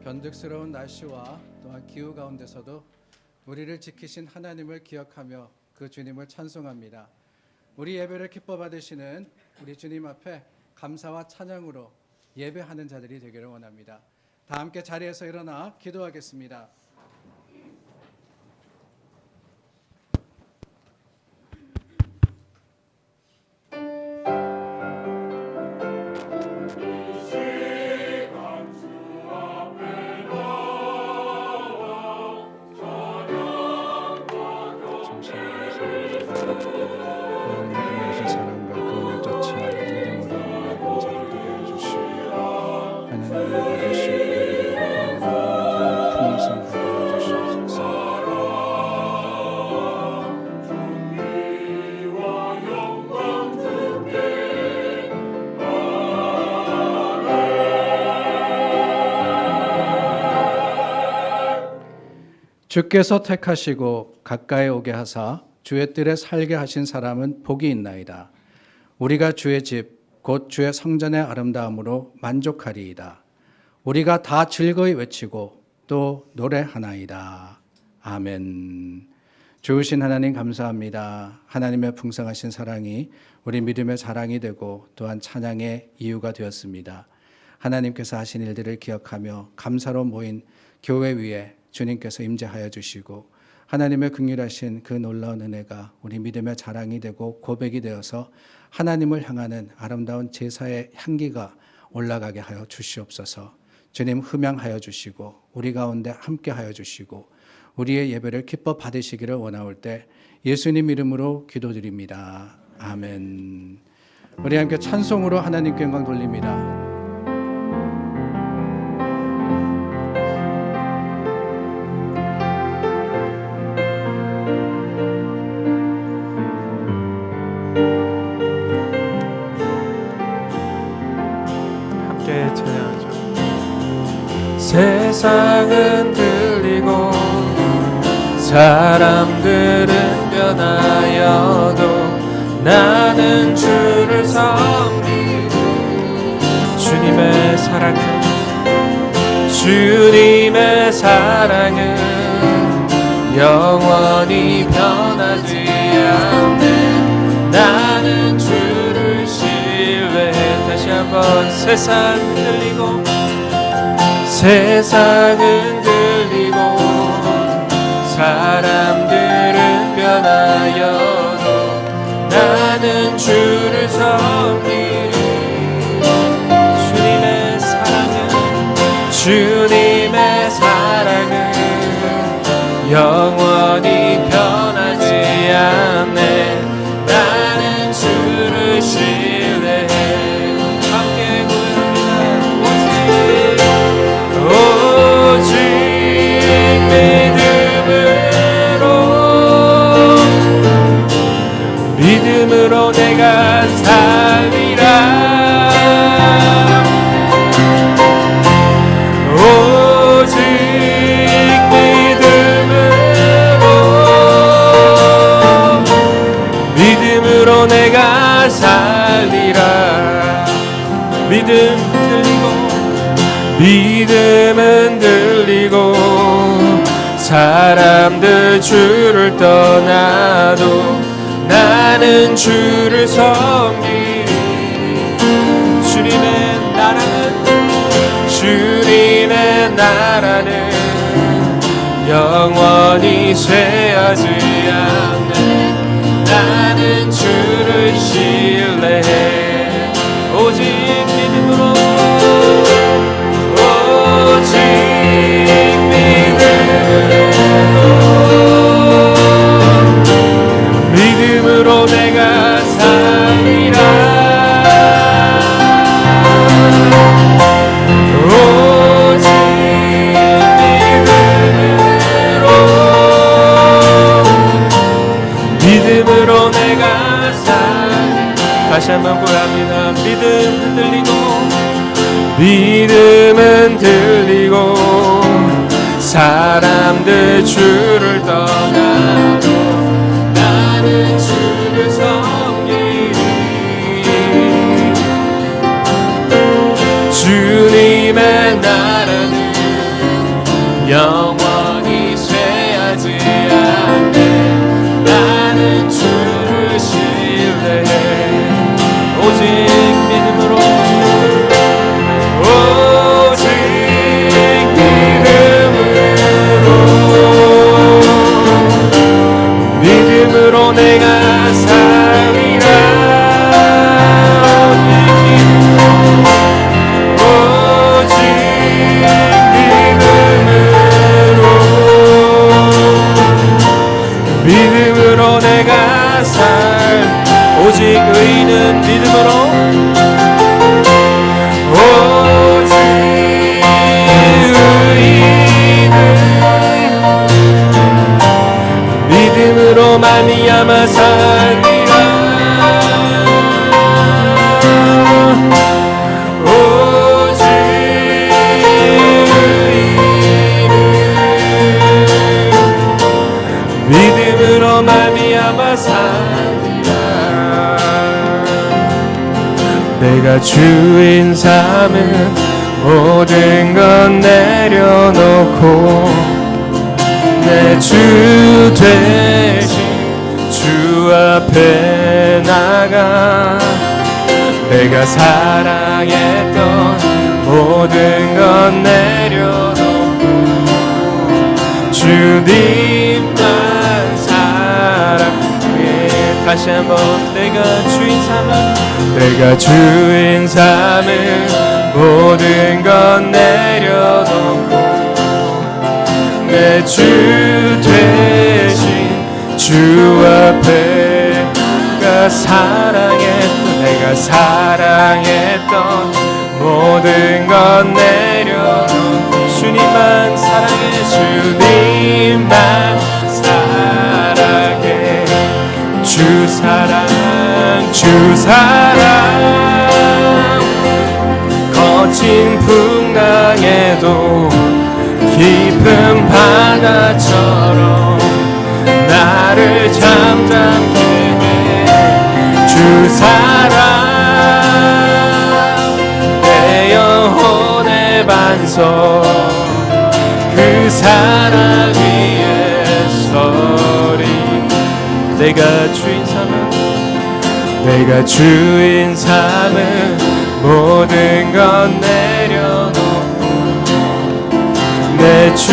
변덕스러운 날씨와 또한 기후 가운데서도 우리를 지키신 하나님을 기억하며 그 주님을 찬송합니다. 우리 예배를 기뻐 받으시는 우리 주님 앞에 감사와 찬양으로 예배하는 자들이 되기를 원합니다. 다 함께 자리에서 일어나 기도하겠습니다. 주께서 택하시고 가까이 오게 하사 주의 뜰에 살게 하신 사람은 복이 있나이다. 우리가 주의 집 곧 주의 성전의 아름다움으로 만족하리이다. 우리가 다 즐거이 외치고 또 노래하나이다. 아멘. 좋으신 하나님 감사합니다. 하나님의 풍성하신 사랑이 우리 믿음의 자랑이 되고 또한 찬양의 이유가 되었습니다. 하나님께서 하신 일들을 기억하며 감사로 모인 교회 위에 주님께서 임재하여 주시고 하나님의 긍휼하신 그 놀라운 은혜가 우리 믿음의 자랑이 되고 고백이 되어서 하나님을 향하는 아름다운 제사의 향기가 올라가게 하여 주시옵소서. 주님 흠양하여 주시고 우리 가운데 함께하여 주시고 우리의 예배를 기뻐 받으시기를 원하올 때 예수님 이름으로 기도드립니다. 아멘. 우리 함께 찬송으로 하나님께 영광 돌립니다. 세상은 들리고 사람들은 변하여도 나는 주를 섬기리. 주님의 사랑은 영원히 변하지 않네. 나는 주를 신뢰해. 다시 한번. 세상은 들리고 사람들은 변하여도 나는 주를 섬기리. 주님의 사랑은 영원히 변하지 않네. 나는 주를 신뢰해. 함께 고백합니다. 오직 믿음으로 내가 살리라. 오직 믿음으로 내가 살리라. 믿음은 들리고 사람들 주를 떠나도 나는 주를 섬기리. 주님의 나라는 영원히 쇠하지 않네. 나는 주를 신뢰해. 오직 믿음으로 내가 살리라. 오직 믿음으로 내가 살리라. 다시 한번 고백합니다. 믿음은 들리고 사람들 주를 떠나도 나는 주를 섬기리. 주님의 나라는 영원히 쇠하지 않네. 나는 주를 신뢰해. 오직 믿음으로 오직 믿음으로 내가 살리라. 오직 믿음으로 내가 오직 의인은 믿음으로 오직 의인은 믿음으로 말미암아 살리라. 오직 의인은 믿음으로 말미암아 살리라. 내가 주인 삼은 모든 건 내려놓고 내 주 대신 주 앞에 나가. 내가 사랑했던 모든 건 내려놓고 주님만 사랑해. 다시 한번 내가 주인 삼은 모든 건 내려놓고 내 주 대신 주 앞에 내가 사랑했던 모든 건 내려놓고 주님만 사랑해. 주님만 사랑해. 주 사랑 거친 풍랑에도 깊은 바다처럼 나를 잠잠케 해. 주 사랑 내 영혼의 반석. 그 사랑 위에 서리. 내가 주인 삼은 모든 건 내려놓고 내 주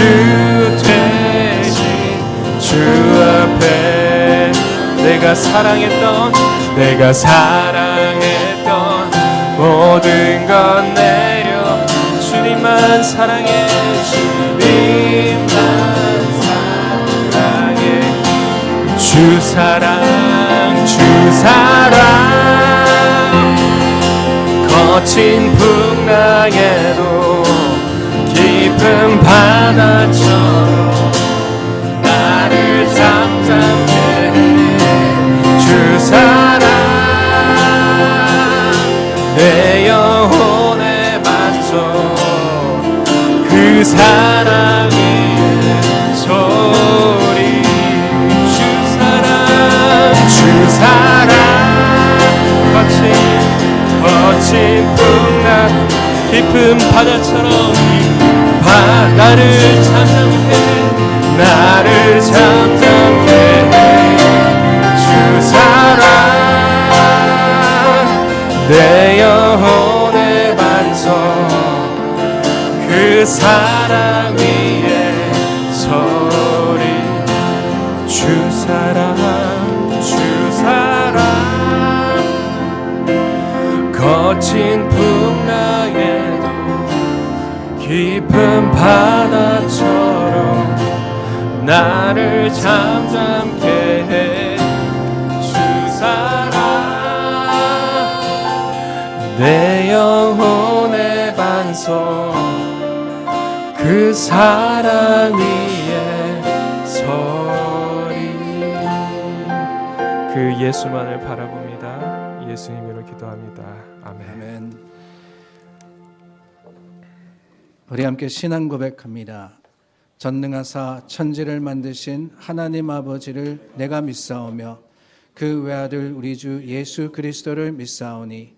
대신 주 앞에 내가 사랑했던 모든 건 내려 주님만 사랑해. 주님만 사랑해. 주 사랑 거친 풍랑에도 깊은 바다처럼 나를 잠잠케 해. 주 사랑 내 영혼의 반석. 그 사랑 위에 소리. 주 사랑 거친 풍랑 깊은 바다처럼 나를 잠잠케 해. 주 사랑 내 영혼의 반석. 그 사랑 위에 서리. 주 사랑 거친 풍랑에도 깊은 바다처럼 나를 잠잠케 해. 주 사랑 내 영혼의 반석. 그 사랑 위에 서리. 그 예수만을 바라봅니다. 예수 이름으로 기도합니다. 아멘. 아멘. 우리 함께 신앙 고백합니다. 전능하사 천지를 만드신 하나님 아버지를 내가 믿사오며 그 외아들 우리 주 예수 그리스도를 믿사오니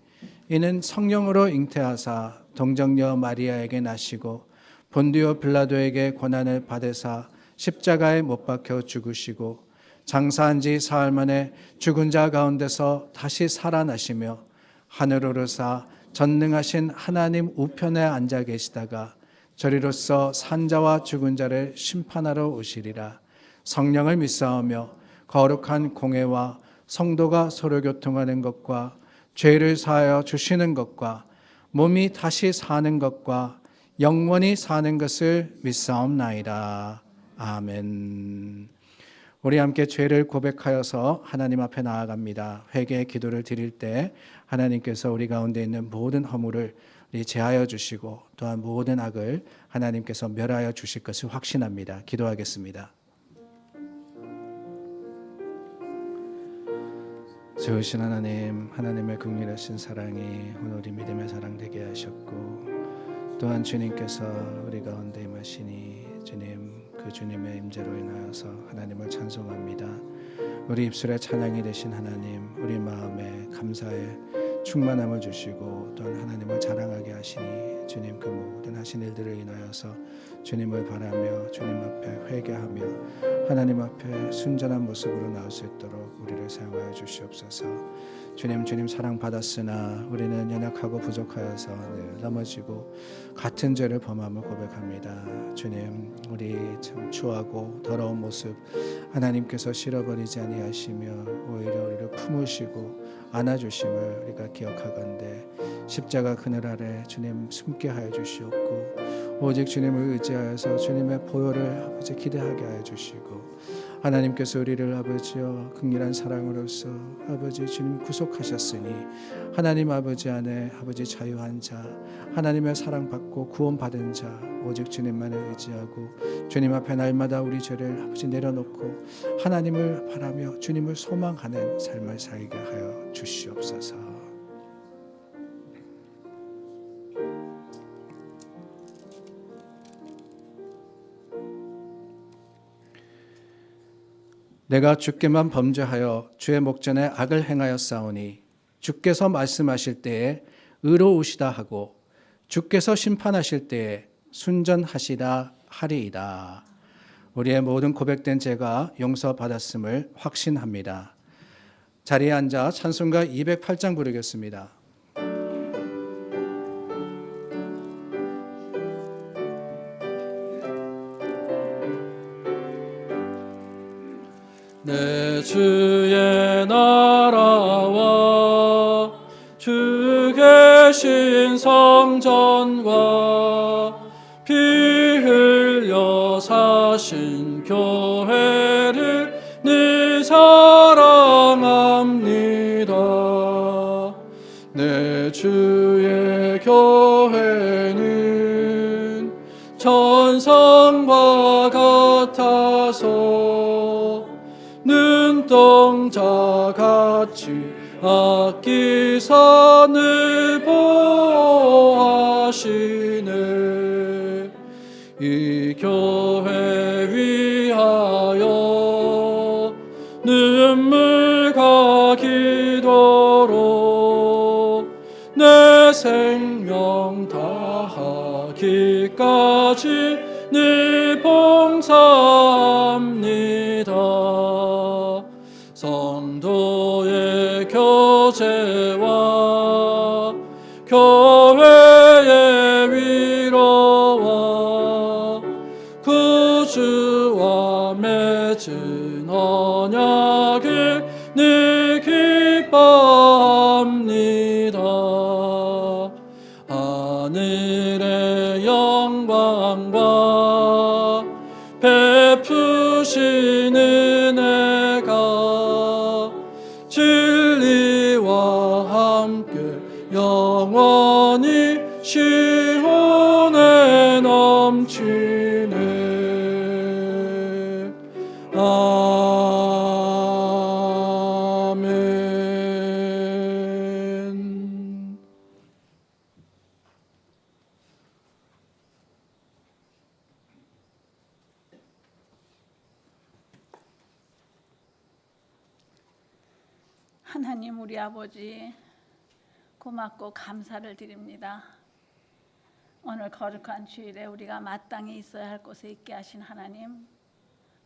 이는 성령으로 잉태하사 동정녀 마리아에게 나시고 본디오 빌라도에게 고난을 받으사 십자가에 못 박혀 죽으시고 장사한 지 사흘 만에 죽은 자 가운데서 다시 살아나시며 하늘로 오르사 전능하신 하나님 우편에 앉아 계시다가 저리로서 산자와 죽은 자를 심판하러 오시리라. 성령을 믿사오며 거룩한 공회와 성도가 서로 교통하는 것과 죄를 사하여 주시는 것과 몸이 다시 사는 것과 영원히 사는 것을 믿사옵나이다. 아멘. 우리 함께 죄를 고백하여서 하나님 앞에 나아갑니다. 회개의 기도를 드릴 때 하나님께서 우리 가운데 있는 모든 허물을 제하여 주시고 또한 모든 악을 하나님께서 멸하여 주실 것을 확신합니다. 기도하겠습니다. 좋으신 하나님, 하나님의 긍휼하신 사랑이 오늘 우리 믿음의 사랑 되게 하셨고 또한 주님께서 우리 가운데 임하시니 주님, 그 주님의 임재로 인하여서 하나님을 찬송합니다. 우리 입술에 찬양이 되신 하나님, 우리 마음에 감사의 충만함을 주시고 또한 하나님을 자랑하게 하시니 주님, 그 모든 하신 일들을 인하여서 주님을 바라며 주님 앞에 회개하며 하나님 앞에 순전한 모습으로 나올 수 있도록 우리를 사용하여 주시옵소서. 주님 사랑받았으나 우리는 연약하고 부족하여서 늘 넘어지고 같은 죄를 범함을 고백합니다. 주님, 우리 참 추하고 더러운 모습 하나님께서 싫어버리지 아니하시며 오히려 우리를 품으시고 안아주심을 우리가 기억하건대 십자가 그늘 아래 주님 숨게 하여 주시옵고 오직 주님을 의지하여서 주님의 보혈을 아버지 기대하게 하여 주시고 하나님께서 우리를 아버지여 긍휼한 사랑으로서 아버지 주님 구속하셨으니 하나님 아버지 안에 아버지 자유한 자 하나님의 사랑받고 구원받은 자 오직 주님만을 의지하고 주님 앞에 날마다 우리 죄를 아버지 내려놓고 하나님을 바라며 주님을 소망하는 삶을 살게 하여 주시옵소서. 내가 주께만 범죄하여 주의 목전에 악을 행하였사오니 주께서 말씀하실 때에 의로우시다 하고 주께서 심판하실 때에 순전하시다 하리이다. 우리의 모든 고백된 죄가 용서받았음을 확신합니다. 자리에 앉아 찬송가 208장 부르겠습니다. 내 주의 나라와 주 계신 성전과 피 흘려 사신 교회를 늘 사랑합니다. 내 주의 교회는 천성과 같아서 눈동자같이 아끼사 늘 보호하시네. 이 교회 위하여 눈물과 기도로 내 생명 다하기까지 늘 봉사합니다. 성도의 교제와 교회의 위로와 구주와 맺은 언약을 늘 기뻐합니다. 하늘의 영광과 베푸신 은혜가 진리와 함께 영원히 시온에 넘치네. 아멘. 하나님 우리 아버지 고맙고 감사를 드립니다. 오늘 거룩한 주일에 우리가 마땅히 있어야 할 곳에 있게 하신 하나님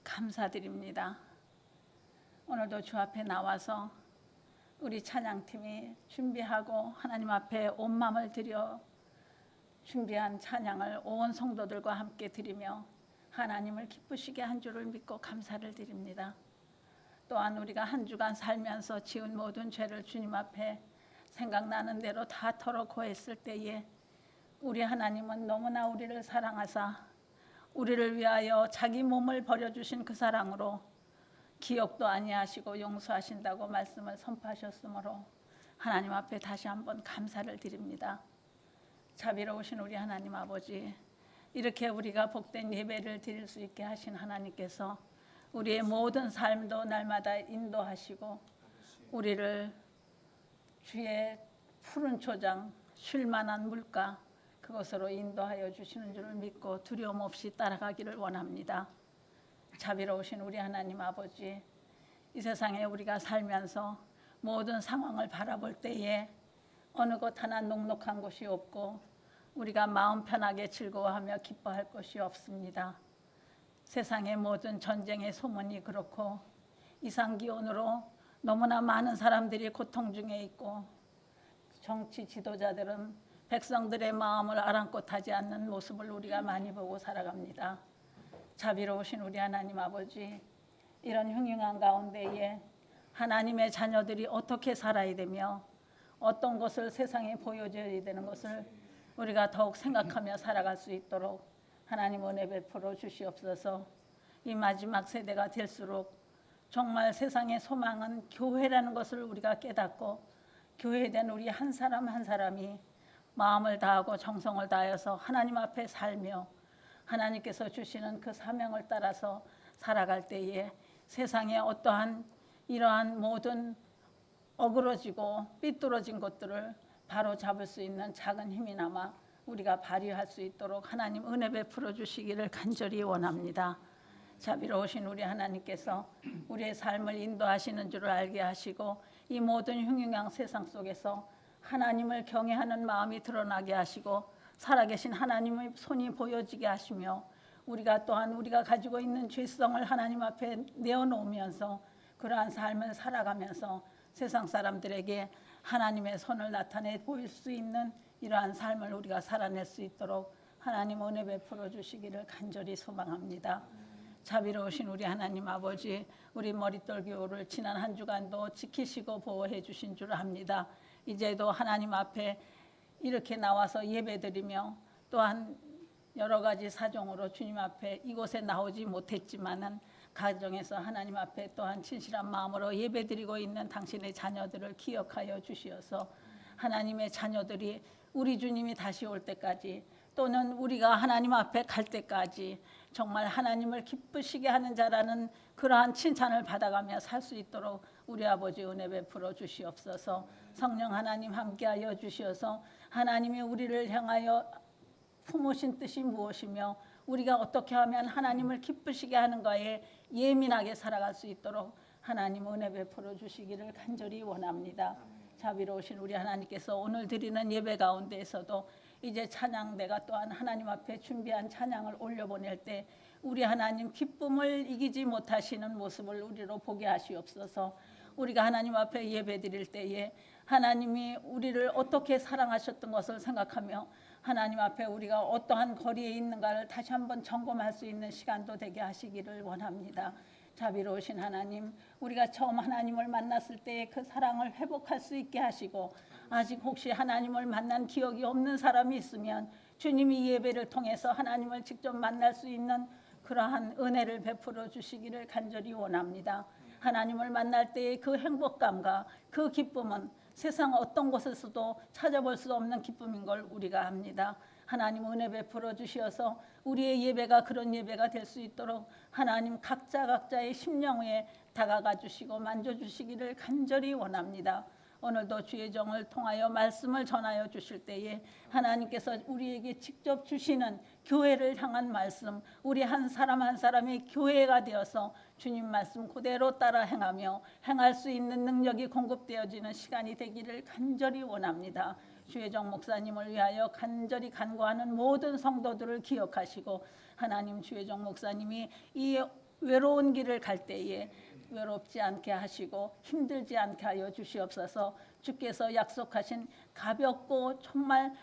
감사드립니다. 오늘도 주 앞에 나와서 우리 찬양팀이 준비하고 하나님 앞에 온 마음을 들여 준비한 찬양을 온 성도들과 함께 드리며 하나님을 기쁘시게 한 줄을 믿고 감사를 드립니다. 또한 우리가 한 주간 살면서 지은 모든 죄를 주님 앞에 생각나는 대로 다 털어고했을 때에 우리 하나님은 너무나 우리를 사랑하사 우리를 위하여 자기 몸을 버려주신 그 사랑으로 기억도 아니하시고 용서하신다고 말씀을 선포하셨으므로 하나님 앞에 다시 한번 감사를 드립니다. 자비로우신 우리 하나님 아버지, 이렇게 우리가 복된 예배를 드릴 수 있게 하신 하나님께서 우리의 모든 삶도 날마다 인도하시고 우리를 주의 푸른 초장, 쉴만한 물가 그것으로 인도하여 주시는 줄을 믿고 두려움 없이 따라가기를 원합니다. 자비로우신 우리 하나님 아버지, 이 세상에 우리가 살면서 모든 상황을 바라볼 때에 어느 곳 하나 녹록한 곳이 없고 우리가 마음 편하게 즐거워하며 기뻐할 것이 없습니다. 세상의 모든 전쟁의 소문이 그렇고 이상기온으로 너무나 많은 사람들이 고통 중에 있고 정치 지도자들은 백성들의 마음을 아랑곳하지 않는 모습을 우리가 많이 보고 살아갑니다. 자비로우신 우리 하나님 아버지, 이런 흉흉한 가운데에 하나님의 자녀들이 어떻게 살아야 되며 어떤 것을 세상에 보여줘야 되는 것을 우리가 더욱 생각하며 살아갈 수 있도록 하나님 은혜 베풀어 주시옵소서. 이 마지막 세대가 될수록 정말 세상의 소망은 교회라는 것을 우리가 깨닫고 교회된 우리 한 사람 한 사람이 마음을 다하고 정성을 다하여서 하나님 앞에 살며 하나님께서 주시는 그 사명을 따라서 살아갈 때에 세상에 어떠한 이러한 모든 어그러지고 삐뚤어진 것들을 바로 잡을 수 있는 작은 힘이나마 우리가 발휘할 수 있도록 하나님 은혜 베풀어 주시기를 간절히 원합니다. 자비로우신 우리 하나님께서 우리의 삶을 인도하시는 줄을 알게 하시고 이 모든 흉흉한 세상 속에서 하나님을 경외하는 마음이 드러나게 하시고 살아계신 하나님의 손이 보여지게 하시며 우리가 또한 우리가 가지고 있는 죄성을 하나님 앞에 내어놓으면서 그러한 삶을 살아가면서 세상 사람들에게 하나님의 손을 나타내 보일 수 있는 이러한 삶을 우리가 살아낼 수 있도록 하나님 은혜 베풀어 주시기를 간절히 소망합니다. 자비로우신 우리 하나님 아버지, 우리 머릿돌 교우를 지난 한 주간도 지키시고 보호해 주신 줄 압니다. 이제도 하나님 앞에 이렇게 나와서 예배드리며 또한 여러 가지 사정으로 주님 앞에 이곳에 나오지 못했지만은 가정에서 하나님 앞에 또한 진실한 마음으로 예배드리고 있는 당신의 자녀들을 기억하여 주시어서 하나님의 자녀들이 우리 주님이 다시 올 때까지 또는 우리가 하나님 앞에 갈 때까지 정말 하나님을 기쁘시게 하는 자라는 그러한 칭찬을 받아가며 살 수 있도록 우리 아버지 은혜 베풀어 주시옵소서. 성령 하나님 함께하여 주시어서 하나님이 우리를 향하여 품으신 뜻이 무엇이며 우리가 어떻게 하면 하나님을 기쁘시게 하는가에 예민하게 살아갈 수 있도록 하나님 은혜 베풀어 주시기를 간절히 원합니다. 자비로우신 우리 하나님께서 오늘 드리는 예배 가운데에서도 이제 찬양대가 또한 하나님 앞에 준비한 찬양을 올려보낼 때 우리 하나님 기쁨을 이기지 못하시는 모습을 우리로 보게 하시옵소서. 우리가 하나님 앞에 예배 드릴 때에 하나님이 우리를 어떻게 사랑하셨던 것을 생각하며 하나님 앞에 우리가 어떠한 거리에 있는가를 다시 한번 점검할 수 있는 시간도 되게 하시기를 원합니다. 자비로우신 하나님, 우리가 처음 하나님을 만났을 때 그 사랑을 회복할 수 있게 하시고 아직 혹시 하나님을 만난 기억이 없는 사람이 있으면 주님이 예배를 통해서 하나님을 직접 만날 수 있는 그러한 은혜를 베풀어 주시기를 간절히 원합니다. 하나님을 만날 때의 그 행복감과 그 기쁨은 세상 어떤 곳에서도 찾아볼 수 없는 기쁨인 걸 우리가 압니다. 하나님 은혜 베풀어 주시어서 우리의 예배가 그런 예배가 될 수 있도록 하나님 각자의 심령에 다가가 주시고 만져주시기를 간절히 원합니다. 오늘도 주의 종을 통하여 말씀을 전하여 주실 때에 하나님께서 우리에게 직접 주시는 교회를 향한 말씀, 우리 한 사람 한 사람이 교회가 되어서 주님 말씀 그대로 따라 행하며 행할 수 있는 능력이 공급되어지는 시간이 되기를 간절히 원합니다. 주혜정 목사님을 위하여 간절히 간구하는 모든 성도들을 기억하시고 하나님 주혜정 목사님이 이 외로운 길을 갈 때에 외롭지 않게 하시고 힘들지 않게 하여 주시옵소서. 주께서 약속하신 가볍고 정말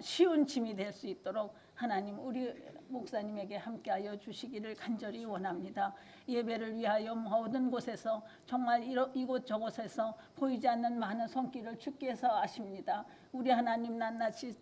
쉬운 짐이 될 수 있도록 하나님 우리 목사님에게 함께하여 주시기를 간절히 원합니다. 예배를 위하여 모든 곳에서 정말 이곳 저곳에서 보이지 않는 많은 손길을 주께서 아십니다. 우리 하나님 낱낱이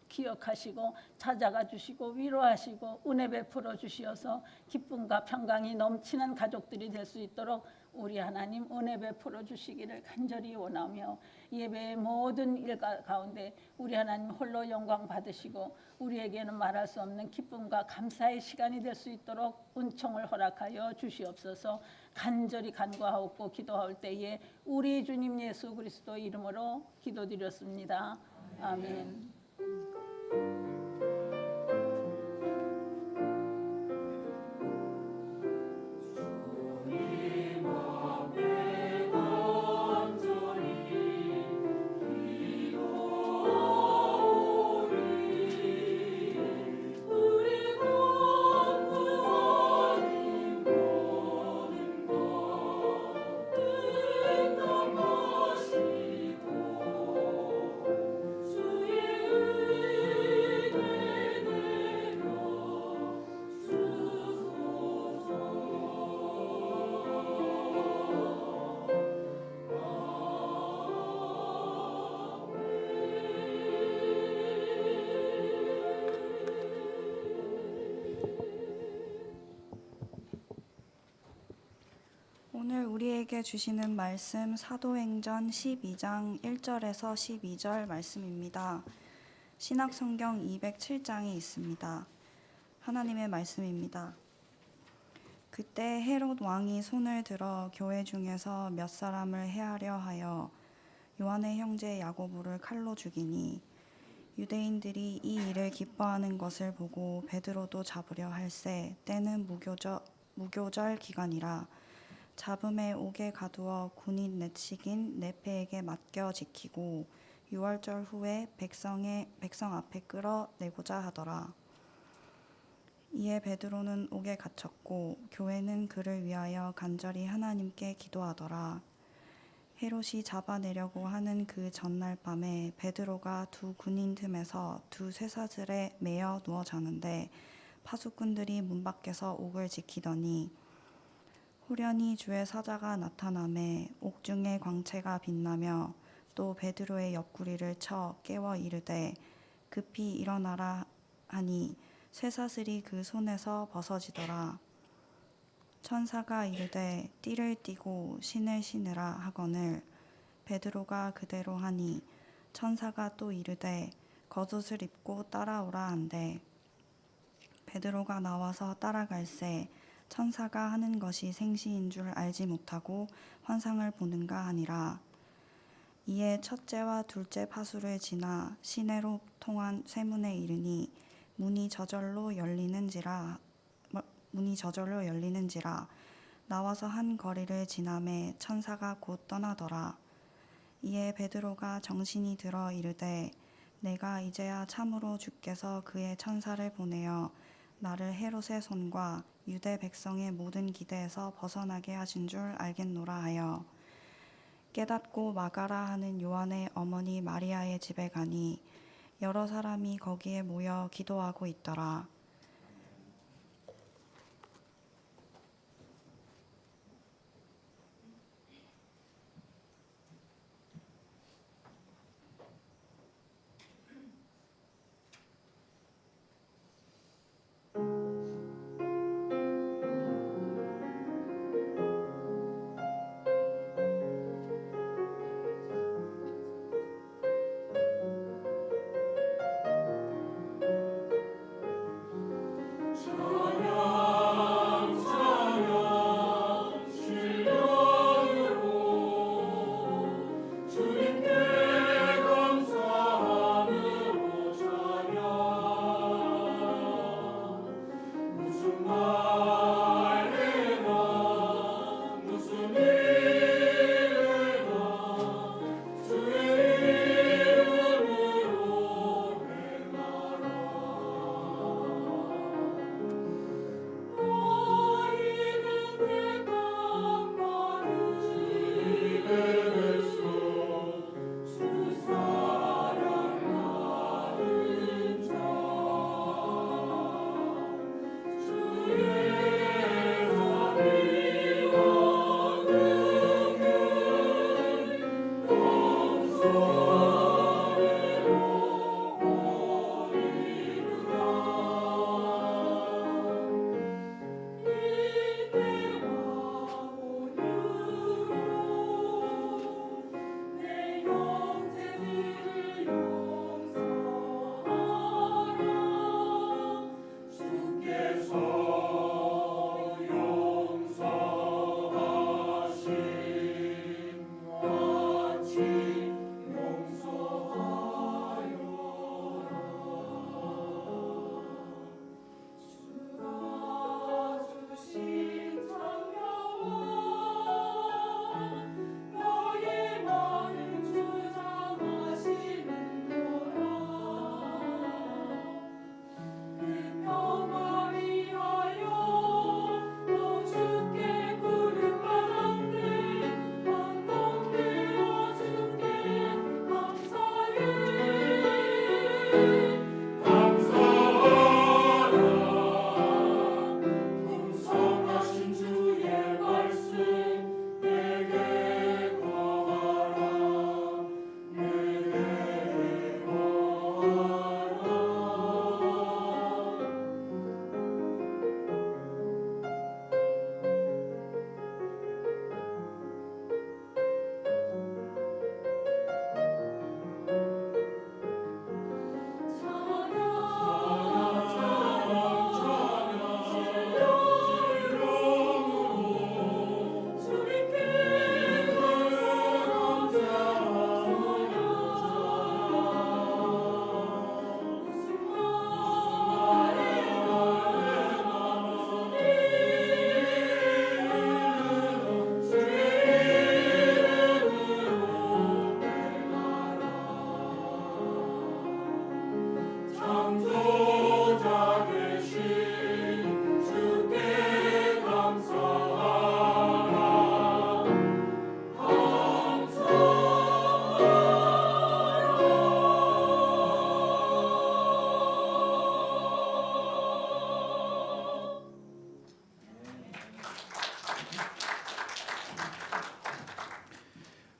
기억하시고 찾아가 주시고 위로하시고 은혜 베풀어 주시어서 기쁨과 평강이 넘치는 가족들이 될 수 있도록 우리 하나님 은혜 베풀어 주시기를 간절히 원하며 예배의 모든 일 가운데 우리 하나님 홀로 영광 받으시고 우리에게는 말할 수 없는 기쁨과 감사의 시간이 될 수 있도록 은총을 허락하여 주시옵소서. 간절히 간구하옵고 기도할 때에 우리 주님 예수 그리스도 이름으로 기도드렸습니다. 아멘. 오늘 우리에게 주시는 말씀 사도행전 12장 1절에서 12절 말씀입니다. 신약성경 207장에 있습니다. 하나님의 말씀입니다. 그때 헤롯 왕이 손을 들어 교회 중에서 몇 사람을 해하려 하여 요한의 형제 야고보를 칼로 죽이니 유대인들이 이 일을 기뻐하는 것을 보고 베드로도 잡으려 할새 때는 무교절 기간이라 잡음에 옥에 가두어 군인 넷씩인 네페에게 맡겨 지키고 유월절 후에 백성 앞에 끌어내고자 하더라. 이에 베드로는 옥에 갇혔고 교회는 그를 위하여 간절히 하나님께 기도하더라. 헤롯이 잡아내려고 하는 그 전날 밤에 베드로가 두 군인 틈에서 두 쇠사슬에 매여 누워 자는데 파수꾼들이 문 밖에서 옥을 지키더니 호련히 주의 사자가 나타나매 옥중에 광채가 빛나며 또 베드로의 옆구리를 쳐 깨워 이르되 급히 일어나라 하니 쇠사슬이 그 손에서 벗어지더라. 천사가 이르되 띠를 띠고 신을 신으라 하거늘 베드로가 그대로 하니 천사가 또 이르되 겉옷을 입고 따라오라 한대 베드로가 나와서 따라갈새 천사가 하는 것이 생시인 줄 알지 못하고 환상을 보는가 하니라. 이에 첫째와 둘째 파수를 지나 시내로 통한 쇠문에 이르니 문이 저절로 열리는지라 나와서 한 거리를 지나매 천사가 곧 떠나더라. 이에 베드로가 정신이 들어 이르되 내가 이제야 참으로 주께서 그의 천사를 보내어 나를 헤롯의 손과 유대 백성의 모든 기대에서 벗어나게 하신 줄 알겠노라 하여 깨닫고 마가라 하는 요한의 어머니 마리아의 집에 가니 여러 사람이 거기에 모여 기도하고 있더라.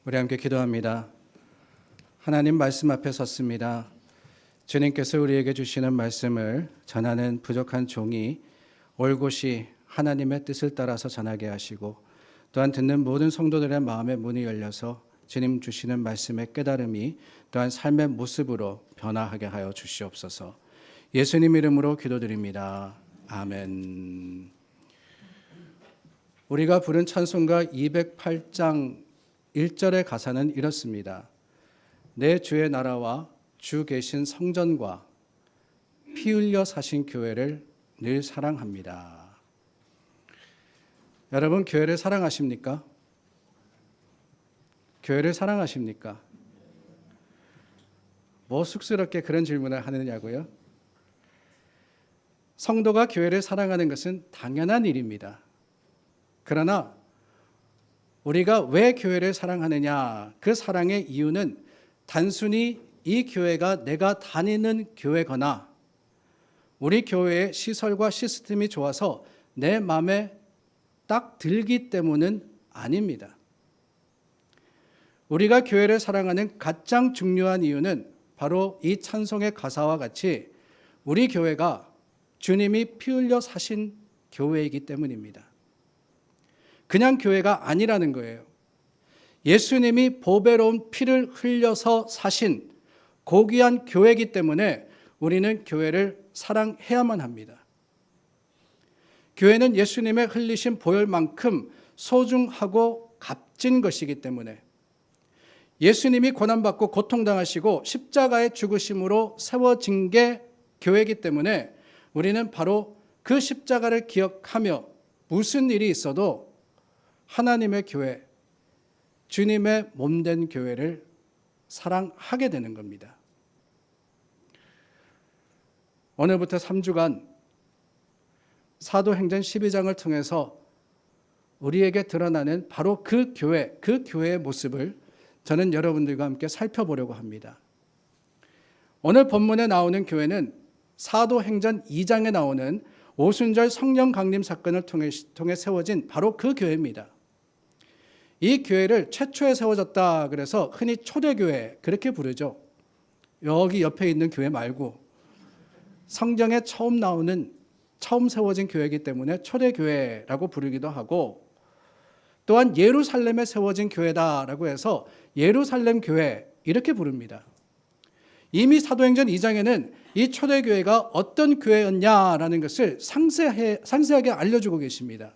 우리 함께 기도합니다. 하나님 말씀 앞에 섰습니다. 주님께서 우리에게 주시는 말씀을 전하는 부족한 종이 올곧이 하나님의 뜻을 따라서 전하게 하시고 또한 듣는 모든 성도들의 마음의 문이 열려서 주님 주시는 말씀의 깨달음이 또한 삶의 모습으로 변화하게 하여 주시옵소서. 예수님 이름으로 기도드립니다. 아멘. 우리가 부른 찬송가 208장 1절의 가사는 이렇습니다. 내 주의 나라와 주 계신 성전과 피 흘려 사신 교회를 늘 사랑합니다. 여러분, 교회를 사랑하십니까? 교회를 사랑하십니까? 뭐 쑥스럽게 그런 질문을 하느냐고요? 성도가 교회를 사랑하는 것은 당연한 일입니다. 그러나 우리가 왜 교회를 사랑하느냐? 그 사랑의 이유는 단순히 이 교회가 내가 다니는 교회거나 우리 교회의 시설과 시스템이 좋아서 내 마음에 딱 들기 때문은 아닙니다. 우리가 교회를 사랑하는 가장 중요한 이유는 바로 이 찬송의 가사와 같이 우리 교회가 주님이 피 흘려 사신 교회이기 때문입니다. 그냥 교회가 아니라는 거예요. 예수님이 보배로운 피를 흘려서 사신 고귀한 교회이기 때문에 우리는 교회를 사랑해야만 합니다. 교회는 예수님의 흘리신 보혈만큼 소중하고 값진 것이기 때문에 예수님이 고난받고 고통당하시고 십자가의 죽으심으로 세워진 게 교회이기 때문에 우리는 바로 그 십자가를 기억하며 무슨 일이 있어도 하나님의 교회, 주님의 몸된 교회를 사랑하게 되는 겁니다. 오늘부터 3주간 사도행전 12장을 통해서 우리에게 드러나는 바로 그 교회의 모습을 저는 여러분들과 함께 살펴보려고 합니다. 오늘 본문에 나오는 교회는 사도행전 2장에 나오는 오순절 성령 강림 사건을 통해 세워진 바로 그 교회입니다. 이 교회를 최초에 세워졌다 그래서 흔히 초대교회 그렇게 부르죠. 여기 옆에 있는 교회 말고 성경에 처음 세워진 교회이기 때문에 초대교회라고 부르기도 하고 또한 예루살렘에 세워진 교회다라고 해서 예루살렘 교회 이렇게 부릅니다. 이미 사도행전 2장에는 이 초대교회가 어떤 교회였냐라는 것을 상세하게 알려주고 계십니다.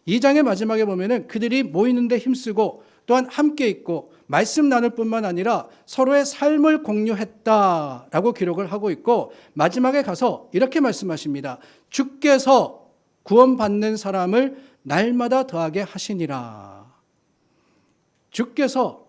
2장의 마지막에 보면은 그들이 모이는데 힘쓰고 또한 함께 있고 말씀 나눌 뿐만 아니라 서로의 삶을 공유했다라고 기록을 하고 있고 마지막에 가서 이렇게 말씀하십니다. 주께서 구원받는 사람을 날마다 더하게 하시니라. 주께서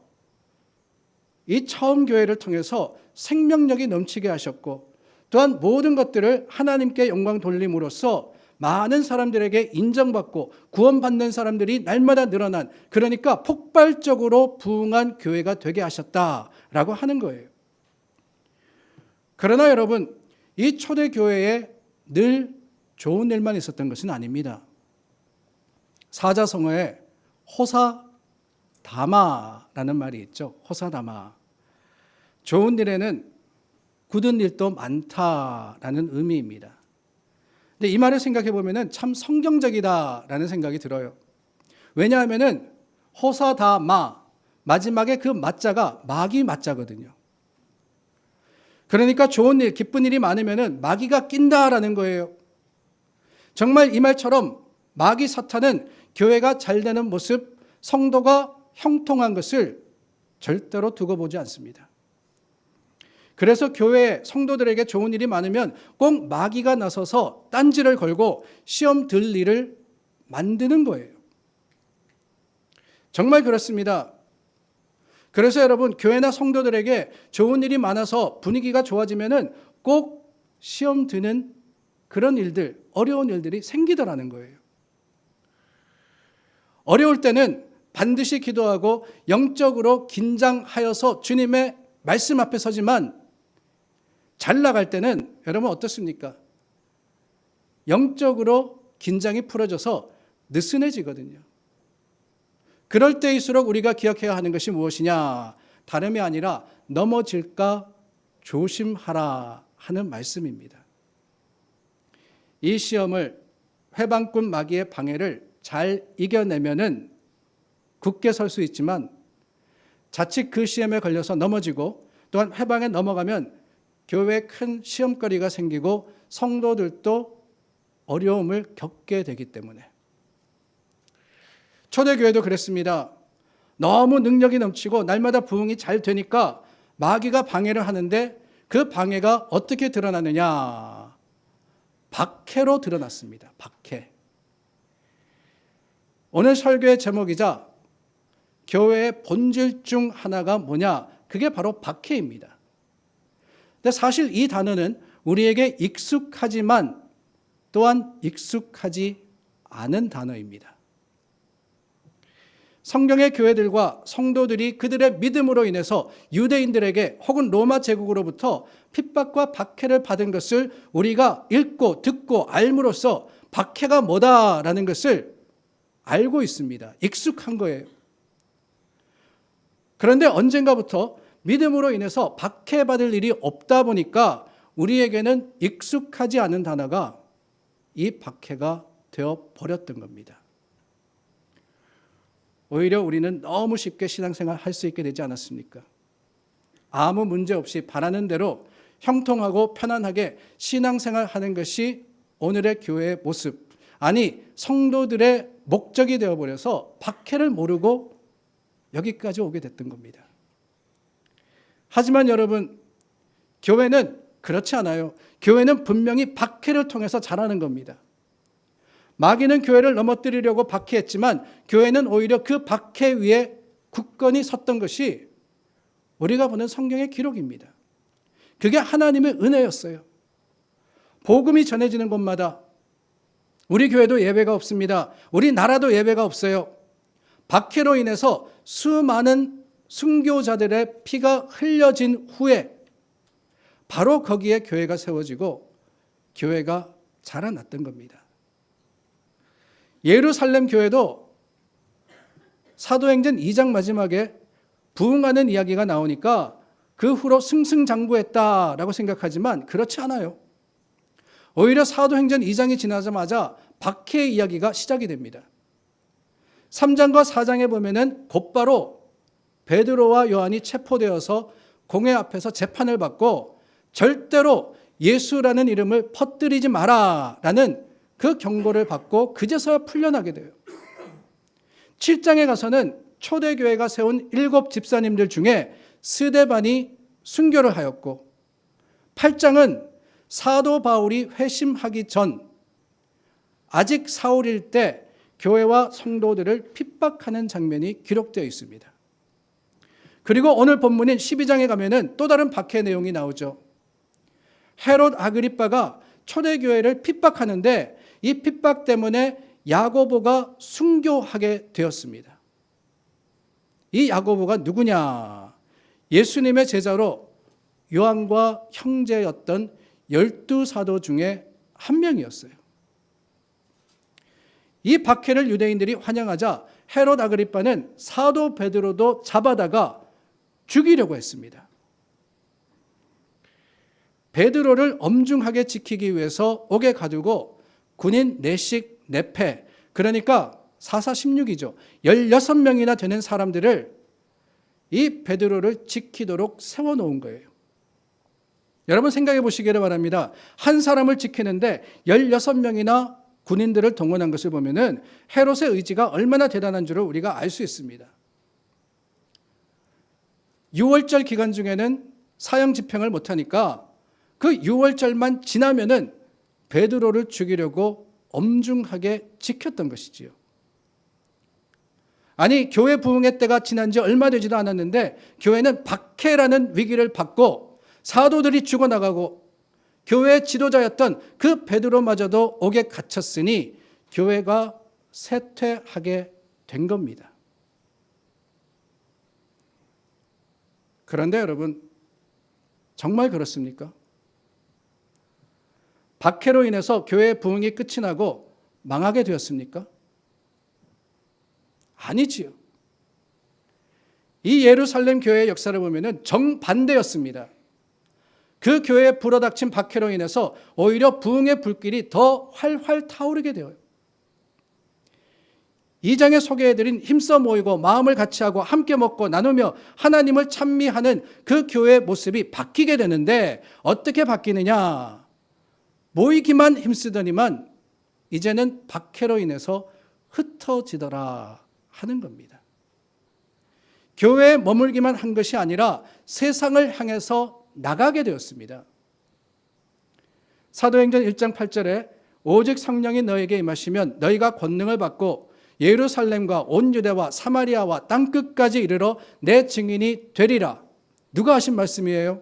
이 처음 교회를 통해서 생명력이 넘치게 하셨고 또한 모든 것들을 하나님께 영광 돌림으로써 많은 사람들에게 인정받고 구원받는 사람들이 날마다 늘어난, 그러니까 폭발적으로 부흥한 교회가 되게 하셨다라고 하는 거예요. 그러나 여러분, 이 초대교회에 늘 좋은 일만 있었던 것은 아닙니다. 사자성어에 호사다마라는 말이 있죠. 호사다마. 좋은 일에는 굳은 일도 많다라는 의미입니다. 근데 이 말을 생각해 보면은 참 성경적이다라는 생각이 들어요. 왜냐하면은 호사다마 마지막에 그 마자가 마귀 마자거든요. 그러니까 좋은 일, 기쁜 일이 많으면은 마귀가 낀다라는 거예요. 정말 이 말처럼 마귀 사탄은 교회가 잘 되는 모습, 성도가 형통한 것을 절대로 두고 보지 않습니다. 그래서 교회 성도들에게 좋은 일이 많으면 꼭 마귀가 나서서 딴지를 걸고 시험 들 일을 만드는 거예요. 정말 그렇습니다. 그래서 여러분, 교회나 성도들에게 좋은 일이 많아서 분위기가 좋아지면은 꼭 시험 드는 그런 일들, 어려운 일들이 생기더라는 거예요. 어려울 때는 반드시 기도하고 영적으로 긴장하여서 주님의 말씀 앞에 서지만 잘 나갈 때는 여러분 어떻습니까? 영적으로 긴장이 풀어져서 느슨해지거든요. 그럴 때일수록 우리가 기억해야 하는 것이 무엇이냐? 다름이 아니라 넘어질까 조심하라 하는 말씀입니다. 이 시험을 회방꾼 마귀의 방해를 잘 이겨내면은 굳게 설 수 있지만 자칫 그 시험에 걸려서 넘어지고 또한 회방에 넘어가면 교회에 큰 시험거리가 생기고 성도들도 어려움을 겪게 되기 때문에 초대교회도 그랬습니다. 너무 능력이 넘치고 날마다 부흥이 잘 되니까 마귀가 방해를 하는데 그 방해가 어떻게 드러나느냐? 박해로 드러났습니다. 박해. 오늘 설교의 제목이자 교회의 본질 중 하나가 뭐냐? 그게 바로 박해입니다. 근데 사실 이 단어는 우리에게 익숙하지만 또한 익숙하지 않은 단어입니다. 성경의 교회들과 성도들이 그들의 믿음으로 인해서 유대인들에게 혹은 로마 제국으로부터 핍박과 박해를 받은 것을 우리가 읽고 듣고 알므로써 박해가 뭐다라는 것을 알고 있습니다. 익숙한 거예요. 그런데 언젠가부터 믿음으로 인해서 박해받을 일이 없다 보니까 우리에게는 익숙하지 않은 단어가 이 박해가 되어 버렸던 겁니다. 오히려 우리는 너무 쉽게 신앙생활 할 수 있게 되지 않았습니까? 아무 문제 없이 바라는 대로 형통하고 편안하게 신앙생활 하는 것이 오늘의 교회의 모습, 아니 성도들의 목적이 되어버려서 박해를 모르고 여기까지 오게 됐던 겁니다. 하지만 여러분, 교회는 그렇지 않아요. 교회는 분명히 박해를 통해서 자라는 겁니다. 마귀는 교회를 넘어뜨리려고 박해했지만 교회는 오히려 그 박해 위에 굳건히 섰던 것이 우리가 보는 성경의 기록입니다. 그게 하나님의 은혜였어요. 복음이 전해지는 곳마다 우리 교회도 예외가 없습니다. 우리 나라도 예외가 없어요. 박해로 인해서 수많은 순교자들의 피가 흘려진 후에 바로 거기에 교회가 세워지고 교회가 자라났던 겁니다. 예루살렘 교회도 사도행전 2장 마지막에 부흥하는 이야기가 나오니까 그 후로 승승장구했다라고 생각하지만 그렇지 않아요. 오히려 사도행전 2장이 지나자마자 박해의 이야기가 시작이 됩니다. 3장과 4장에 보면은 곧바로 베드로와 요한이 체포되어서 공회 앞에서 재판을 받고 절대로 예수라는 이름을 퍼뜨리지 마라라는 그 경고를 받고 그제서야 풀려나게 돼요. 7장에 가서는 초대교회가 세운 7 집사님들 중에 스데반이 순교를 하였고 8장은 사도 바울이 회심하기 전 아직 사울일 때 교회와 성도들을 핍박하는 장면이 기록되어 있습니다. 그리고 오늘 본문인 12장에 가면은 또 다른 박해 내용이 나오죠. 헤롯 아그리빠가 초대교회를 핍박하는데 이 핍박 때문에 야고보가 순교하게 되었습니다. 이 야고보가 누구냐? 예수님의 제자로 요한과 형제였던 12사도 중에 한 명이었어요. 이 박해를 유대인들이 환영하자 헤롯 아그리빠는 사도 베드로도 잡아다가 죽이려고 했습니다. 베드로를 엄중하게 지키기 위해서 옥에 가두고 군인 4씩 4패, 그러니까 416이죠. 16명이나 되는 사람들을 이 베드로를 지키도록 세워놓은 거예요. 여러분 생각해 보시기를 바랍니다. 한 사람을 지키는데 16명이나 군인들을 동원한 것을 보면은 헤롯의 의지가 얼마나 대단한 줄을 우리가 알 수 있습니다. 6월절 기간 중에는 사형 집행을 못하니까 그 6월절만 지나면은 베드로를 죽이려고 엄중하게 지켰던 것이지요. 아니 교회 부흥의 때가 지난 지 얼마 되지도 않았는데 교회는 박해라는 위기를 받고 사도들이 죽어나가고 교회의 지도자였던 그 베드로마저도 옥에 갇혔으니 교회가 쇠퇴하게 된 겁니다. 그런데 여러분 정말 그렇습니까? 박해로 인해서 교회의 부흥이 끝이 나고 망하게 되었습니까? 아니지요. 이 예루살렘 교회의 역사를 보면은 정반대였습니다. 그 교회에 불어닥친 박해로 인해서 오히려 부흥의 불길이 더 활활 타오르게 되어요. 2장에 소개해드린 힘써 모이고 마음을 같이하고 함께 먹고 나누며 하나님을 찬미하는 그 교회의 모습이 바뀌게 되는데 어떻게 바뀌느냐? 모이기만 힘쓰더니만 이제는 박해로 인해서 흩어지더라 하는 겁니다. 교회에 머물기만 한 것이 아니라 세상을 향해서 나가게 되었습니다. 사도행전 1장 8절에 오직 성령이 너에게 임하시면 너희가 권능을 받고 예루살렘과 온 유대와 사마리아와 땅끝까지 이르러 내 증인이 되리라. 누가 하신 말씀이에요?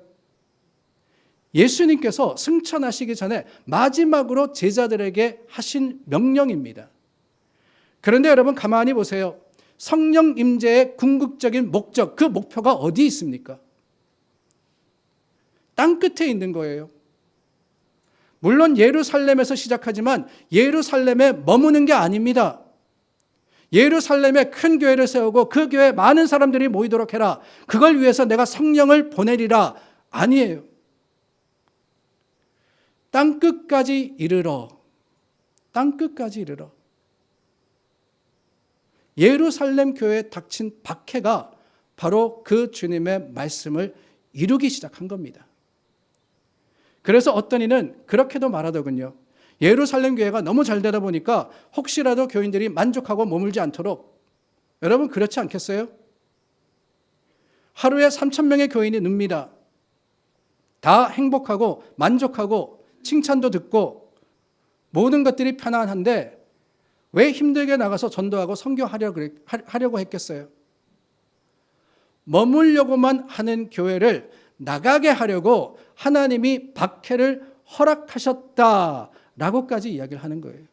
예수님께서 승천하시기 전에 마지막으로 제자들에게 하신 명령입니다. 그런데 여러분 가만히 보세요. 성령 임재의 궁극적인 목적, 그 목표가 어디 있습니까? 땅끝에 있는 거예요. 물론 예루살렘에서 시작하지만 예루살렘에 머무는 게 아닙니다. 예루살렘에 큰 교회를 세우고 그 교회에 많은 사람들이 모이도록 해라. 그걸 위해서 내가 성령을 보내리라. 아니에요. 땅끝까지 이르러. 땅끝까지 이르러. 예루살렘 교회에 닥친 박해가 바로 그 주님의 말씀을 이루기 시작한 겁니다. 그래서 어떤 이는 그렇게도 말하더군요. 예루살렘 교회가 너무 잘 되다 보니까 혹시라도 교인들이 만족하고 머물지 않도록, 여러분 그렇지 않겠어요? 하루에 3,000명의 교인이 늡니다. 다 행복하고 만족하고 칭찬도 듣고 모든 것들이 편안한데 왜 힘들게 나가서 전도하고 선교하려고 했겠어요? 머물려고만 하는 교회를 나가게 하려고 하나님이 박해를 허락하셨다라고까지 이야기를 하는 거예요.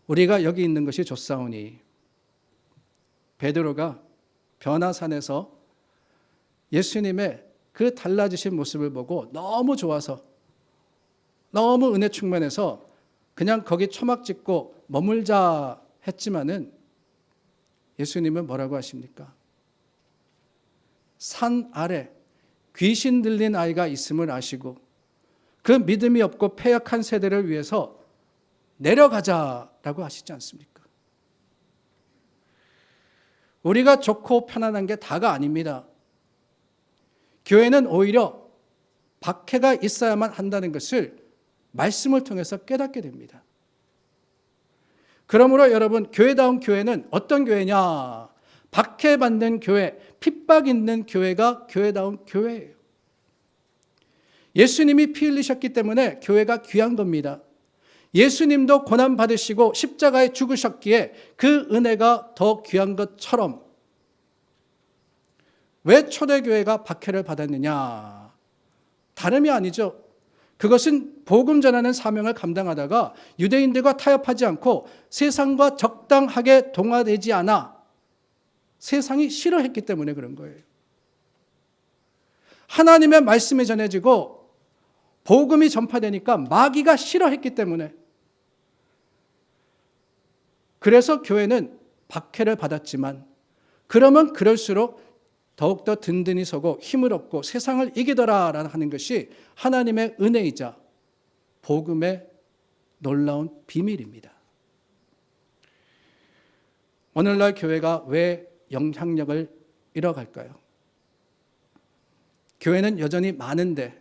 우리가 여기 있는 것이 좋사오니 베드로가 변화산에서 예수님의 그 달라지신 모습을 보고 너무 좋아서 너무 은혜 충만해서 그냥 거기 초막 짓고 머물자 했지만은 예수님은 뭐라고 하십니까? 산 아래 귀신 들린 아이가 있음을 아시고 그 믿음이 없고 패역한 세대를 위해서 내려가자라고 하시지 않습니까? 우리가 좋고 편안한 게 다가 아닙니다. 교회는 오히려 박해가 있어야만 한다는 것을 말씀을 통해서 깨닫게 됩니다. 그러므로 여러분, 교회다운 교회는 어떤 교회냐? 박해받는 교회, 핍박 있는 교회가 교회다운 교회예요. 예수님이 피 흘리셨기 때문에 교회가 귀한 겁니다. 예수님도 고난 받으시고 십자가에 죽으셨기에 그 은혜가 더 귀한 것처럼 왜 초대교회가 박해를 받았느냐? 다름이 아니죠. 그것은 복음 전하는 사명을 감당하다가 유대인들과 타협하지 않고 세상과 적당하게 동화되지 않아 세상이 싫어했기 때문에 그런 거예요. 하나님의 말씀이 전해지고 복음이 전파되니까 마귀가 싫어했기 때문에, 그래서 교회는 박해를 받았지만 그러면 그럴수록 더욱더 든든히 서고 힘을 얻고 세상을 이기더라라는 하는 것이 하나님의 은혜이자 복음의 놀라운 비밀입니다. 오늘날 교회가 왜 영향력을 잃어갈까요? 교회는 여전히 많은데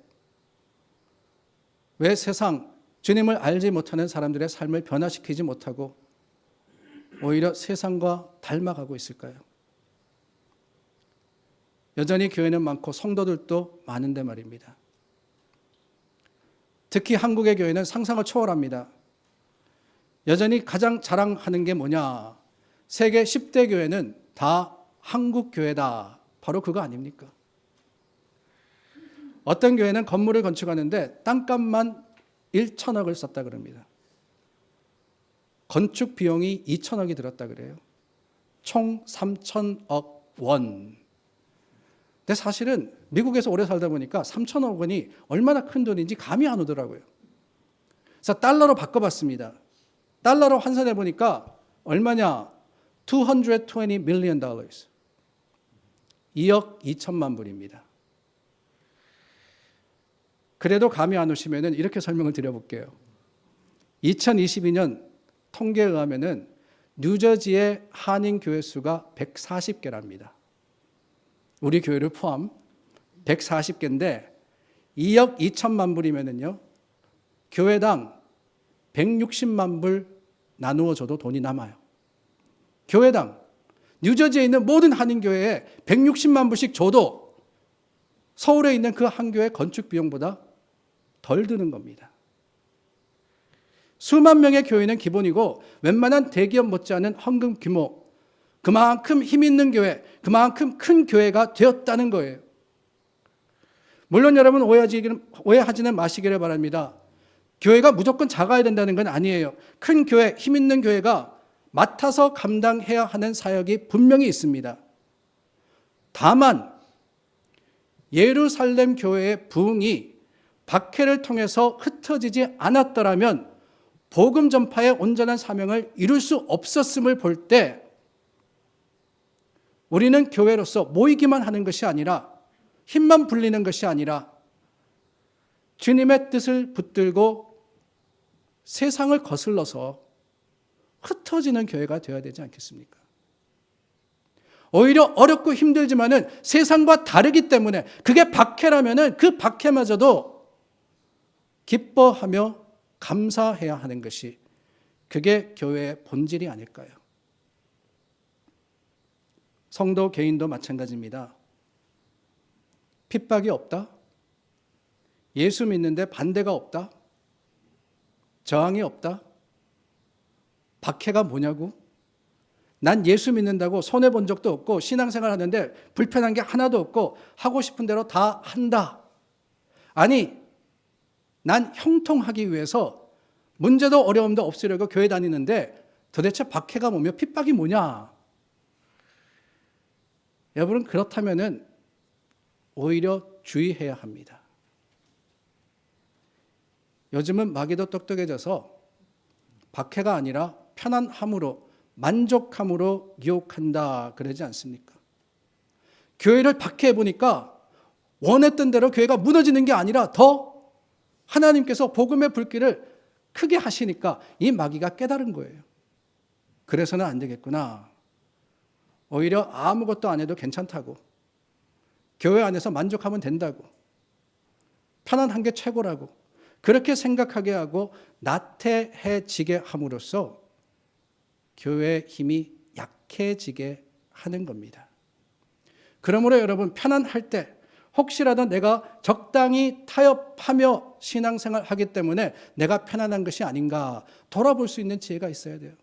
왜 세상, 주님을 알지 못하는 사람들의 삶을 변화시키지 못하고 오히려 세상과 닮아가고 있을까요? 여전히 교회는 많고 성도들도 많은데 말입니다. 특히 한국의 교회는 상상을 초월합니다. 여전히 가장 자랑하는 게 뭐냐? 세계 10대 교회는 다 한국 교회다. 바로 그거 아닙니까? 어떤 교회는 건물을 건축하는데 땅값만 1,000억을 썼다 그럽니다. 건축 비용이 2,000억이 들었다 그래요. 총 3,000억 원. 근데 사실은 미국에서 오래 살다 보니까 3,000억 원이 얼마나 큰 돈인지 감이 안 오더라고요. 그래서 달러로 바꿔봤습니다. 달러로 환산해 보니까 얼마냐? $220 million. 2억 2천만 불입니다. 그래도 감이 안 오시면 이렇게 설명을 드려볼게요. 2022년 통계에 의하면 뉴저지의 한인 교회 수가 140개랍니다. 우리 교회를 포함 140개인데 2억 2천만 불이면요, 교회당 160만 불 나누어 줘도 돈이 남아요. 교회당 뉴저지에 있는 모든 한인 교회에 160만 불씩 줘도 서울에 있는 그 한 교회 건축 비용보다 덜 드는 겁니다. 수만 명의 교회는 기본이고 웬만한 대기업 못지않은 헌금 규모, 그만큼 힘 있는 교회, 그만큼 큰 교회가 되었다는 거예요. 물론 여러분 오해하지는 마시기를 바랍니다. 교회가 무조건 작아야 된다는 건 아니에요. 큰 교회, 힘 있는 교회가 맡아서 감당해야 하는 사역이 분명히 있습니다. 다만 예루살렘 교회의 부흥이 박해를 통해서 흩어지지 않았더라면 복음 전파의 온전한 사명을 이룰 수 없었음을 볼 때 우리는 교회로서 모이기만 하는 것이 아니라 힘만 불리는 것이 아니라 주님의 뜻을 붙들고 세상을 거슬러서 흩어지는 교회가 되어야 되지 않겠습니까? 오히려 어렵고 힘들지만은 세상과 다르기 때문에 그게 박해라면은 그 박해마저도 기뻐하며 감사해야 하는 것이 그게 교회의 본질이 아닐까요? 성도 개인도 마찬가지입니다. 핍박이 없다? 예수 믿는데 반대가 없다? 저항이 없다? 박해가 뭐냐고? 난 예수 믿는다고 손해본 적도 없고 신앙생활 하는데 불편한 게 하나도 없고 하고 싶은 대로 다 한다. 아니, 난 형통하기 위해서 문제도 어려움도 없으려고 교회 다니는데 도대체 박해가 뭐며 핍박이 뭐냐? 여러분, 그렇다면은 오히려 주의해야 합니다. 요즘은 마귀도 똑똑해져서 박해가 아니라 편안함으로 만족함으로 유혹한다 그러지 않습니까? 교회를 박해해 보니까 원했던 대로 교회가 무너지는 게 아니라 더 하나님께서 복음의 불길을 크게 하시니까 이 마귀가 깨달은 거예요. 그래서는 안 되겠구나. 오히려 아무것도 안 해도 괜찮다고. 교회 안에서 만족하면 된다고. 편안한 게 최고라고. 그렇게 생각하게 하고 나태해지게 함으로써 교회의 힘이 약해지게 하는 겁니다. 그러므로 여러분, 편안할 때 혹시라도 내가 적당히 타협하며 신앙생활 하기 때문에 내가 편안한 것이 아닌가 돌아볼 수 있는 지혜가 있어야 돼요.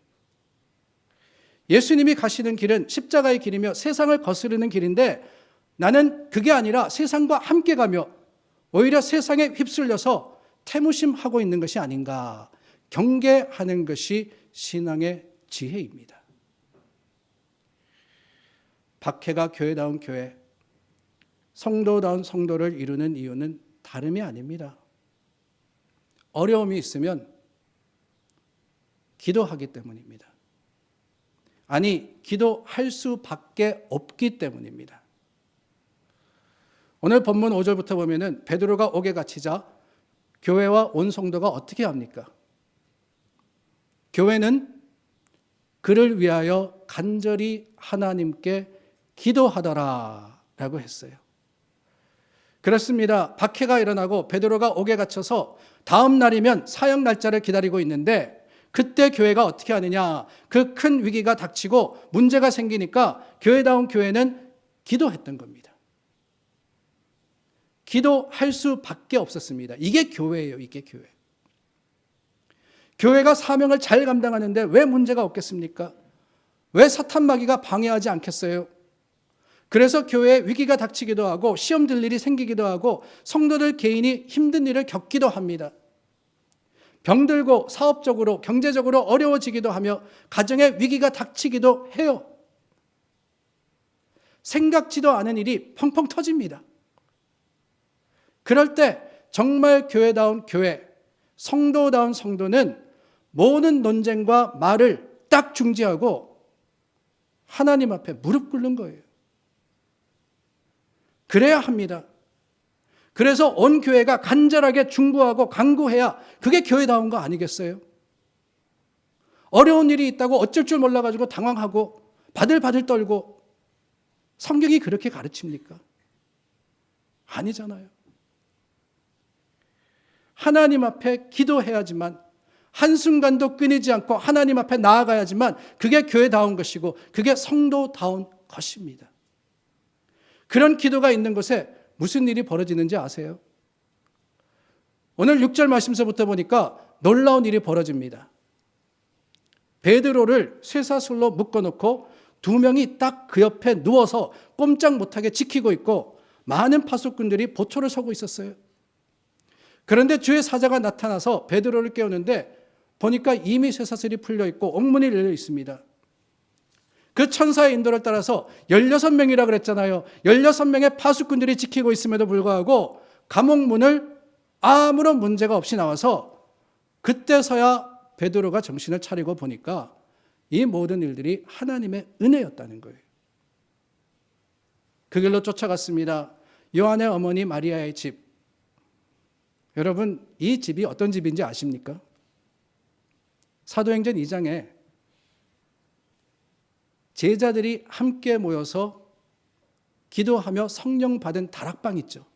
예수님이 가시는 길은 십자가의 길이며 세상을 거스르는 길인데 나는 그게 아니라 세상과 함께 가며 오히려 세상에 휩쓸려서 태무심하고 있는 것이 아닌가 경계하는 것이 신앙의 지혜입니다. 박해가 교회다운 교회, 성도다운 성도를 이루는 이유는 다름이 아닙니다. 어려움이 있으면 기도하기 때문입니다. 아니, 기도할 수밖에 없기 때문입니다. 오늘 본문 5절부터 보면은 베드로가 옥에 갇히자 교회와 온 성도가 어떻게 합니까? 교회는 그를 위하여 간절히 하나님께 기도하더라 라고 했어요. 그렇습니다. 박해가 일어나고 베드로가 옥에 갇혀서 다음 날이면 사형 날짜를 기다리고 있는데 그때 교회가 어떻게 하느냐? 그 큰 위기가 닥치고 문제가 생기니까 교회다운 교회는 기도했던 겁니다. 기도할 수밖에 없었습니다. 이게 교회예요. 이게 교회. 교회가 사명을 잘 감당하는데 왜 문제가 없겠습니까? 왜 사탄 마귀가 방해하지 않겠어요? 그래서 교회에 위기가 닥치기도 하고 시험 들 일이 생기기도 하고 성도들 개인이 힘든 일을 겪기도 합니다. 병들고 사업적으로 경제적으로 어려워지기도 하며 가정에 위기가 닥치기도 해요. 생각지도 않은 일이 펑펑 터집니다. 그럴 때 정말 교회다운 교회, 성도다운 성도는 모든 논쟁과 말을 딱 중지하고 하나님 앞에 무릎 꿇는 거예요. 그래야 합니다. 그래서 온 교회가 간절하게 중보하고 간구해야 그게 교회다운 거 아니겠어요? 어려운 일이 있다고 어쩔 줄 몰라가지고 당황하고 바들바들 떨고 성경이 그렇게 가르칩니까? 아니잖아요. 하나님 앞에 기도해야지만 한순간도 끊이지 않고 하나님 앞에 나아가야지만 그게 교회다운 것이고 그게 성도다운 것입니다. 그런 기도가 있는 곳에 무슨 일이 벌어지는지 아세요? 오늘 6절 말씀서부터 보니까 놀라운 일이 벌어집니다. 베드로를 쇠사슬로 묶어놓고 2명이 딱 그 옆에 누워서 꼼짝 못하게 지키고 있고 많은 파수꾼들이 보초를 서고 있었어요. 그런데 주의 사자가 나타나서 베드로를 깨우는데 보니까 이미 쇠사슬이 풀려 있고 옥문이 열려 있습니다. 그 천사의 인도를 따라서 16명이라 그랬잖아요. 16명의 파수꾼들이 지키고 있음에도 불구하고 감옥문을 아무런 문제가 없이 나와서 그때서야 베드로가 정신을 차리고 보니까 이 모든 일들이 하나님의 은혜였다는 거예요. 그 길로 쫓아갔습니다. 요한의 어머니 마리아의 집. 여러분, 이 집이 어떤 집인지 아십니까? 사도행전 2장에 제자들이 함께 모여서 기도하며 성령 받은 다락방 있죠.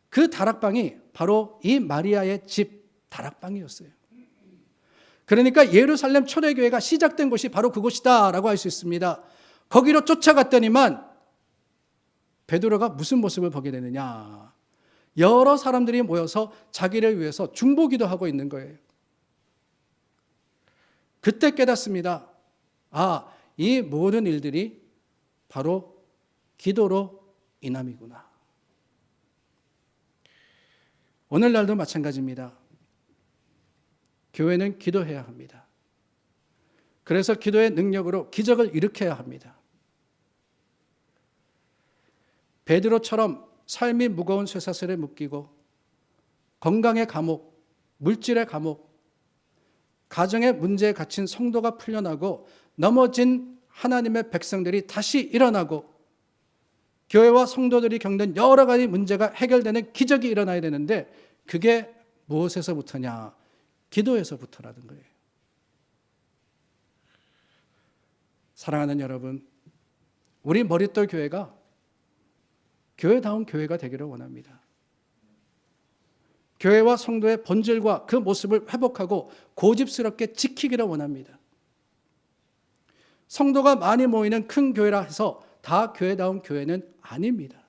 그 다락방이 바로 이 마리아의 집 다락방이었어요. 그러니까 예루살렘 초대교회가 시작된 곳이 바로 그곳이다라고 할 수 있습니다. 거기로 쫓아갔더니만 베드로가 무슨 모습을 보게 되느냐. 여러 사람들이 모여서 자기를 위해서 중보기도하고 있는 거예요. 그때 깨닫습니다. 아, 이 모든 일들이 바로 기도로 인함이구나. 오늘날도 마찬가지입니다. 교회는 기도해야 합니다. 그래서 기도의 능력으로 기적을 일으켜야 합니다. 베드로처럼 삶이 무거운 쇠사슬에 묶이고 건강의 감옥, 물질의 감옥, 가정의 문제에 갇힌 성도가 풀려나고 넘어진 하나님의 백성들이 다시 일어나고 교회와 성도들이 겪는 여러 가지 문제가 해결되는 기적이 일어나야 되는데 그게 무엇에서부터냐? 기도에서부터라는 거예요. 사랑하는 여러분, 우리 머릿돌 교회가 교회다운 교회가 되기를 원합니다. 교회와 성도의 본질과 그 모습을 회복하고 고집스럽게 지키기를 원합니다. 성도가 많이 모이는 큰 교회라 해서 다 교회다운 교회는 아닙니다.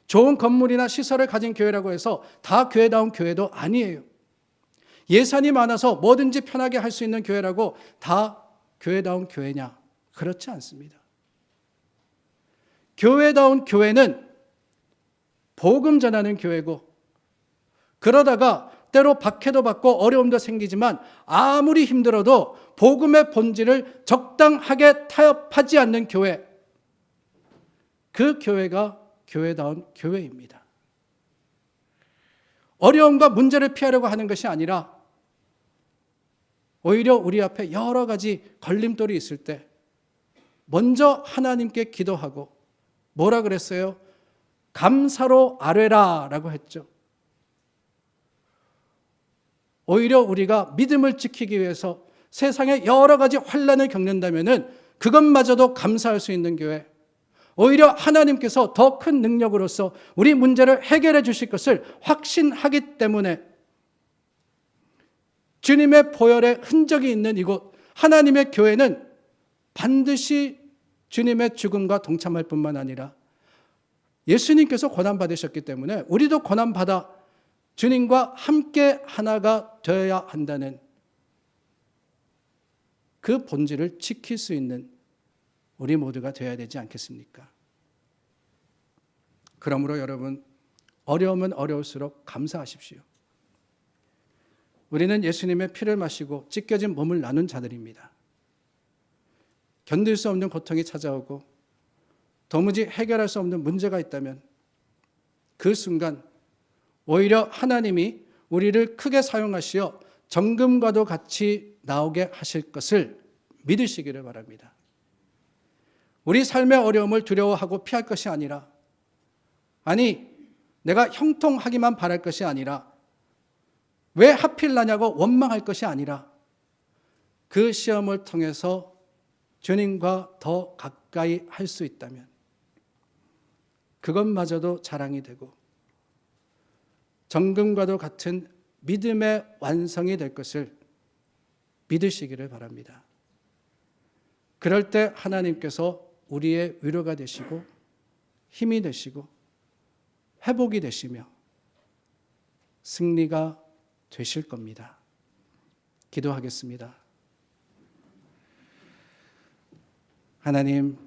좋은 건물이나 시설을 가진 교회라고 해서 다 교회다운 교회도 아니에요. 예산이 많아서 뭐든지 편하게 할 수 있는 교회라고 다 교회다운 교회냐? 그렇지 않습니다. 교회다운 교회는 복음 전하는 교회고 그러다가 때로 박해도 받고 어려움도 생기지만 아무리 힘들어도 복음의 본질을 적당하게 타협하지 않는 교회, 그 교회가 교회다운 교회입니다. 어려움과 문제를 피하려고 하는 것이 아니라 오히려 우리 앞에 여러 가지 걸림돌이 있을 때 먼저 하나님께 기도하고 뭐라 그랬어요? 감사로 아뢰라 라고 했죠. 오히려 우리가 믿음을 지키기 위해서 세상에 여러 가지 환난을 겪는다면은 그것마저도 감사할 수 있는 교회, 오히려 하나님께서 더 큰 능력으로서 우리 문제를 해결해 주실 것을 확신하기 때문에 주님의 보혈의 흔적이 있는 이곳 하나님의 교회는 반드시 주님의 죽음과 동참할 뿐만 아니라 예수님께서 고난받으셨기 때문에 우리도 고난받아 주님과 함께 하나가 되어야 한다는 그 본질을 지킬 수 있는 우리 모두가 되어야 되지 않겠습니까? 그러므로 여러분, 어려우면 어려울수록 감사하십시오. 우리는 예수님의 피를 마시고 찢겨진 몸을 나눈 자들입니다. 견딜 수 없는 고통이 찾아오고 도무지 해결할 수 없는 문제가 있다면 그 순간 오히려 하나님이 우리를 크게 사용하시어 정금과도 같이 나오게 하실 것을 믿으시기를 바랍니다. 우리 삶의 어려움을 두려워하고 피할 것이 아니라, 아니 내가 형통하기만 바랄 것이 아니라, 왜 하필 나냐고 원망할 것이 아니라, 그 시험을 통해서 주님과 더 가까이 할 수 있다면 그것마저도 자랑이 되고 정금과도 같은 믿음의 완성이 될 것을 믿으시기를 바랍니다. 그럴 때 하나님께서 우리의 위로가 되시고 힘이 되시고 회복이 되시며 승리가 되실 겁니다. 기도하겠습니다. 하나님,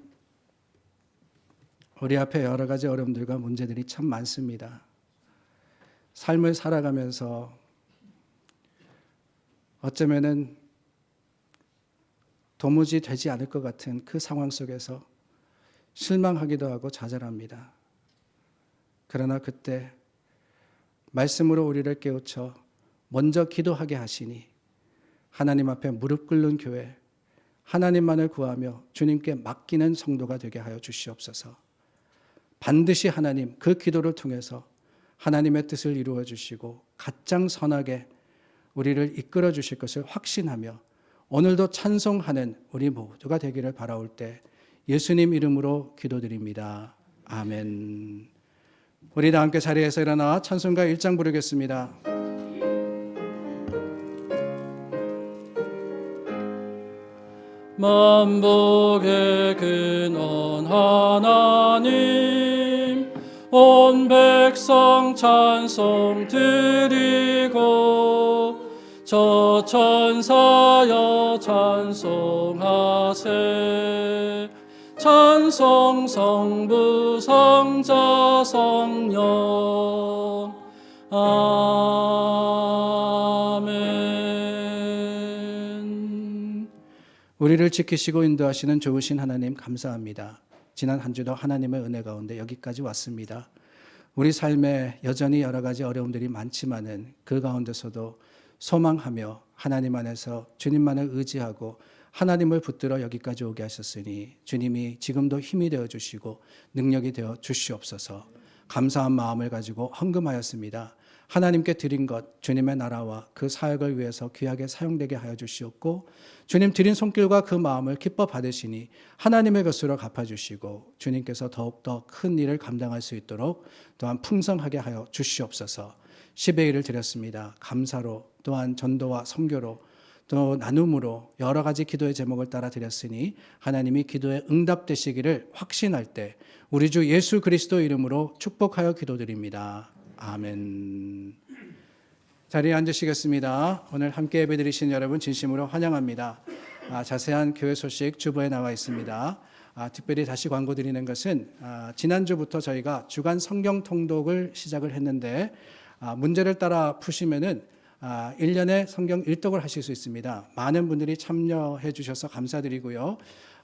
우리 앞에 여러 가지 어려움들과 문제들이 참 많습니다. 삶을 살아가면서 어쩌면은 도무지 되지 않을 것 같은 그 상황 속에서 실망하기도 하고 좌절합니다. 그러나 그때 말씀으로 우리를 깨우쳐 먼저 기도하게 하시니 하나님 앞에 무릎 꿇는 교회, 하나님만을 구하며 주님께 맡기는 성도가 되게 하여 주시옵소서. 반드시 하나님 그 기도를 통해서 하나님의 뜻을 이루어 주시고 가장 선하게 우리를 이끌어 주실 것을 확신하며 오늘도 찬송하는 우리 모두가 되기를 바라올 때 예수님 이름으로 기도드립니다. 아멘. 우리 다 함께 자리에서 일어나 찬송가 1장 부르겠습니다. 만복의 근원 하나님, 온 백성 찬송 드리고 저 천사여 찬송하세. 찬송 성부 성자 성령 아멘. 우리를 지키시고 인도하시는 좋으신 하나님 감사합니다. 지난 한 주도 하나님의 은혜 가운데 여기까지 왔습니다. 우리 삶에 여전히 여러 가지 어려움들이 많지만은 그 가운데서도 소망하며 하나님 안에서 주님만을 의지하고 하나님을 붙들어 여기까지 오게 하셨으니 주님이 지금도 힘이 되어 주시고 능력이 되어 주시옵소서. 감사한 마음을 가지고 헌금하였습니다. 하나님께 드린 것 주님의 나라와 그 사역을 위해서 귀하게 사용되게 하여 주시옵고 주님 드린 손길과 그 마음을 기뻐 받으시니 하나님의 것으로 갚아주시고 주님께서 더욱더 큰 일을 감당할 수 있도록 또한 풍성하게 하여 주시옵소서. 10의 1을 드렸습니다. 감사로 또한 전도와 선교로 또 나눔으로 여러 가지 기도의 제목을 따라 드렸으니 하나님이 기도에 응답되시기를 확신할 때 우리 주 예수 그리스도 이름으로 축복하여 기도드립니다. 아멘. 자리에 앉으시겠습니다. 오늘 함께 예배드리신 여러분 진심으로 환영합니다. 자세한 교회 소식 주보에 나와 있습니다. 특별히 다시 광고 드리는 것은 지난주부터 저희가 주간 성경 통독을 시작을 했는데 문제를 따라 푸시면은 1년에 성경 1독을 하실 수 있습니다. 많은 분들이 참여해 주셔서 감사드리고요.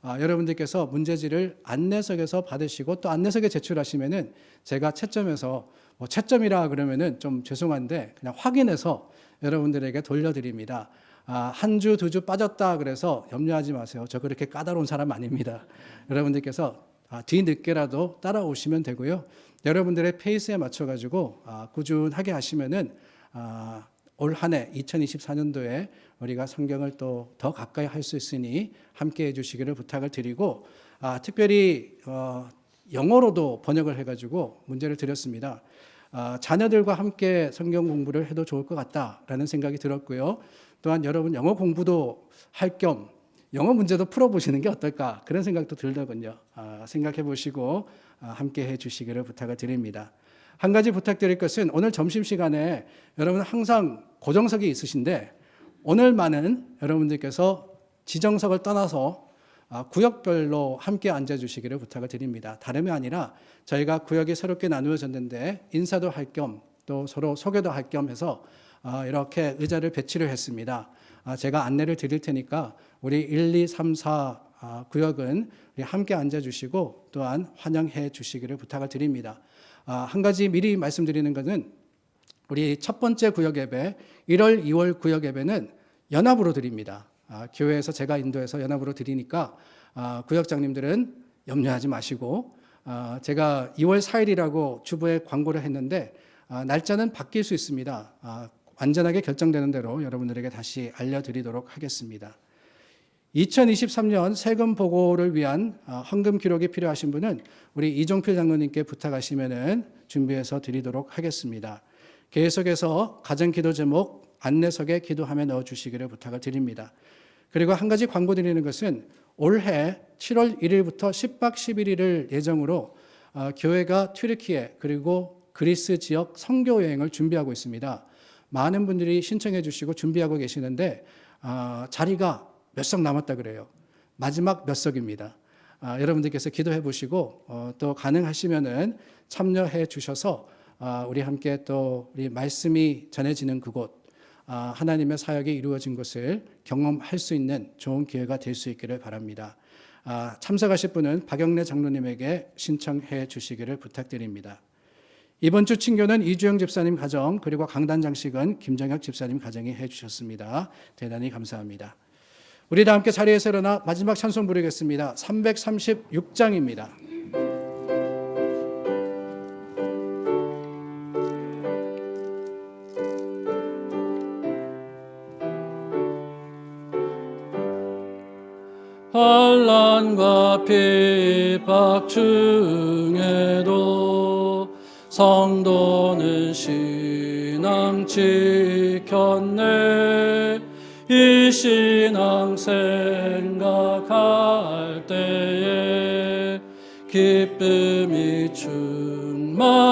여러분들께서 문제지를 안내석에서 받으시고 또 안내석에 제출하시면은 제가 채점해서 채점이라 그러면은 좀 죄송한데 그냥 확인해서 여러분들에게 돌려드립니다. 한 주, 두 주 빠졌다 그래서 염려하지 마세요. 저 그렇게 까다로운 사람 아닙니다. 여러분들께서 뒤늦게라도 따라오시면 되고요. 여러분들의 페이스에 맞춰가지고 꾸준하게 하시면은 올 한 해 2024년도에 우리가 성경을 또 더 가까이 할 수 있으니 함께 해주시기를 부탁을 드리고 특별히 영어로도 번역을 해가지고 문제를 드렸습니다. 자녀들과 함께 성경 공부를 해도 좋을 것 같다라는 생각이 들었고요. 또한 여러분 영어 공부도 할 겸 영어 문제도 풀어보시는 게 어떨까 그런 생각도 들더군요. 생각해 보시고 함께 해주시기를 부탁을 드립니다. 한 가지 부탁드릴 것은 오늘 점심시간에 여러분 항상 고정석이 있으신데 오늘만은 여러분들께서 지정석을 떠나서 구역별로 함께 앉아주시기를 부탁을 드립니다. 다름이 아니라 저희가 구역이 새롭게 나누어졌는데 인사도 할 겸 또 서로 소개도 할 겸 해서 이렇게 의자를 배치를 했습니다. 제가 안내를 드릴 테니까 우리 1, 2, 3, 4 구역은 우리 함께 앉아주시고 또한 환영해 주시기를 부탁을 드립니다. 한 가지 미리 말씀드리는 것은 우리 첫 번째 구역 예배 1월, 2월 구역 예배는 연합으로 드립니다. 교회에서 제가 인도해서 연합으로 드리니까 구역장님들은 염려하지 마시고 제가 2월 4일이라고 주보에 광고를 했는데 날짜는 바뀔 수 있습니다. 완전하게 결정되는 대로 여러분들에게 다시 알려드리도록 하겠습니다. 2023년 세금 보고를 위한 헌금 기록이 필요하신 분은 우리 이종필 장로님께 부탁하시면 준비해서 드리도록 하겠습니다. 계속해서 가정기도 제목 안내석에 기도함에 넣어주시기를 부탁을 드립니다. 그리고 한 가지 광고 드리는 것은 올해 7월 1일부터 10박 11일을 예정으로 교회가 튀르키예 그리고 그리스 지역 선교 여행을 준비하고 있습니다. 많은 분들이 신청해 주시고 준비하고 계시는데 자리가 몇 석 남았다 그래요. 마지막 몇 석입니다. 여러분들께서 기도해 보시고 또 가능하시면은 참여해 주셔서 우리 함께 또 우리 말씀이 전해지는 그곳 하나님의 사역이 이루어진 것을 경험할 수 있는 좋은 기회가 될 수 있기를 바랍니다. 참석하실 분은 박영래 장로님에게 신청해 주시기를 부탁드립니다. 이번 주 친교는 이주영 집사님 가정 그리고 강단 장식은 김정혁 집사님 가정이 해주셨습니다. 대단히 감사합니다. 우리 다 함께 자리에서 일어나 마지막 찬송 부르겠습니다. 336장입니다. 환난과 핍박 중에도 성도는 신앙 지켰네. 이 신앙 생각할 때에 기쁨이 충만하도다.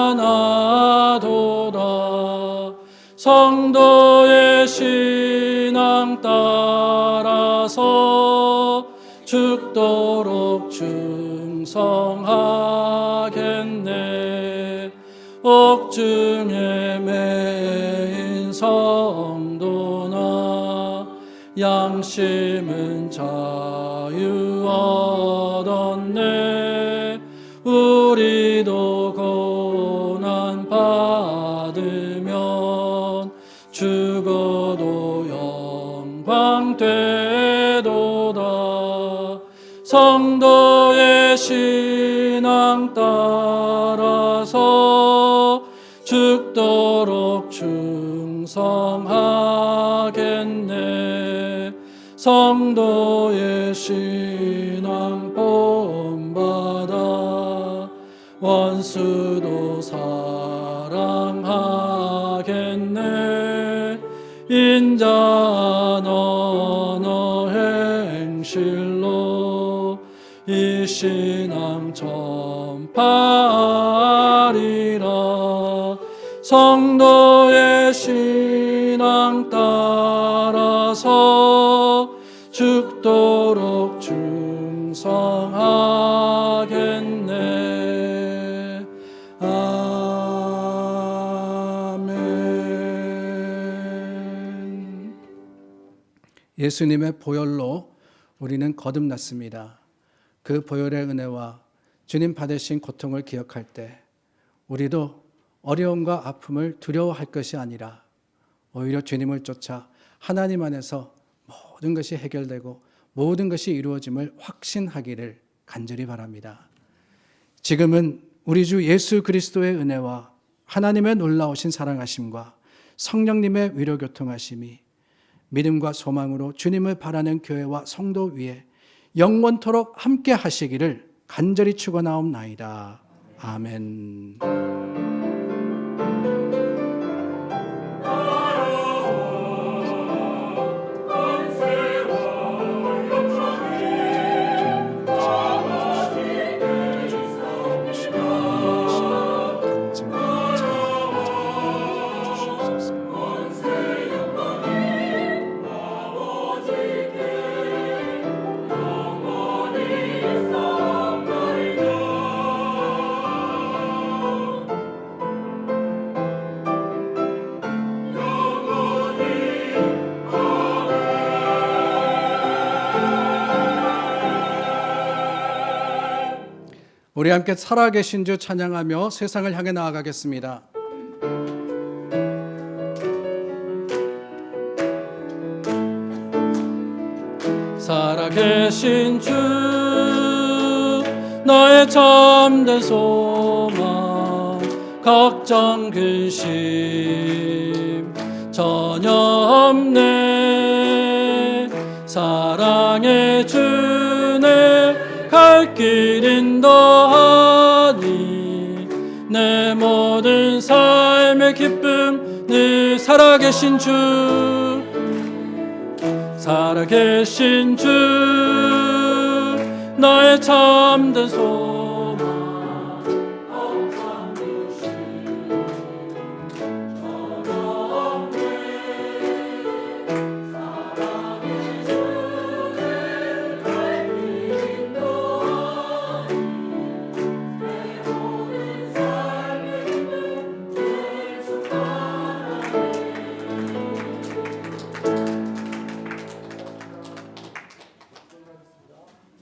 성도의 신앙 따라서 죽도록 충성하겠네. 옥중에 매인 성도나 양심은 자유 얻었네. 우리도 고난 받으면 죽어도 영광 되도다. 성도의 신앙 따라서 죽도록 충성하겠네. 성도의 신앙 본받아 원수도 사랑하겠네. 인자한 언어 행실로 이 신앙 전파하리라. 성도의 신앙 따라서 죽도록 충성하겠네. 아멘. 예수님의 보혈로 우리는 거듭났습니다. 그 보혈의 은혜와 주님 받으신 고통을 기억할 때 우리도 어려움과 아픔을 두려워할 것이 아니라 오히려 주님을 쫓아 하나님 안에서 모든 것이 해결되고 모든 것이 이루어짐을 확신하기를 간절히 바랍니다. 지금은 우리 주 예수 그리스도의 은혜와 하나님의 놀라우신 사랑하심과 성령님의 위로교통하심이 믿음과 소망으로 주님을 바라는 교회와 성도 위에 영원토록 함께 하시기를 간절히 축원하옵나이다. 아멘. 우리 함께 살아계신 주 찬양하며 세상을 향해 나아가겠습니다. 살아계신 주 나의 참된 소망 걱정 근심 전혀 없네 사랑의 주내 갈 길 인도하니 내 모든 삶의 기쁨 늘 살아계신 주 살아계신 주 나의 참된 소망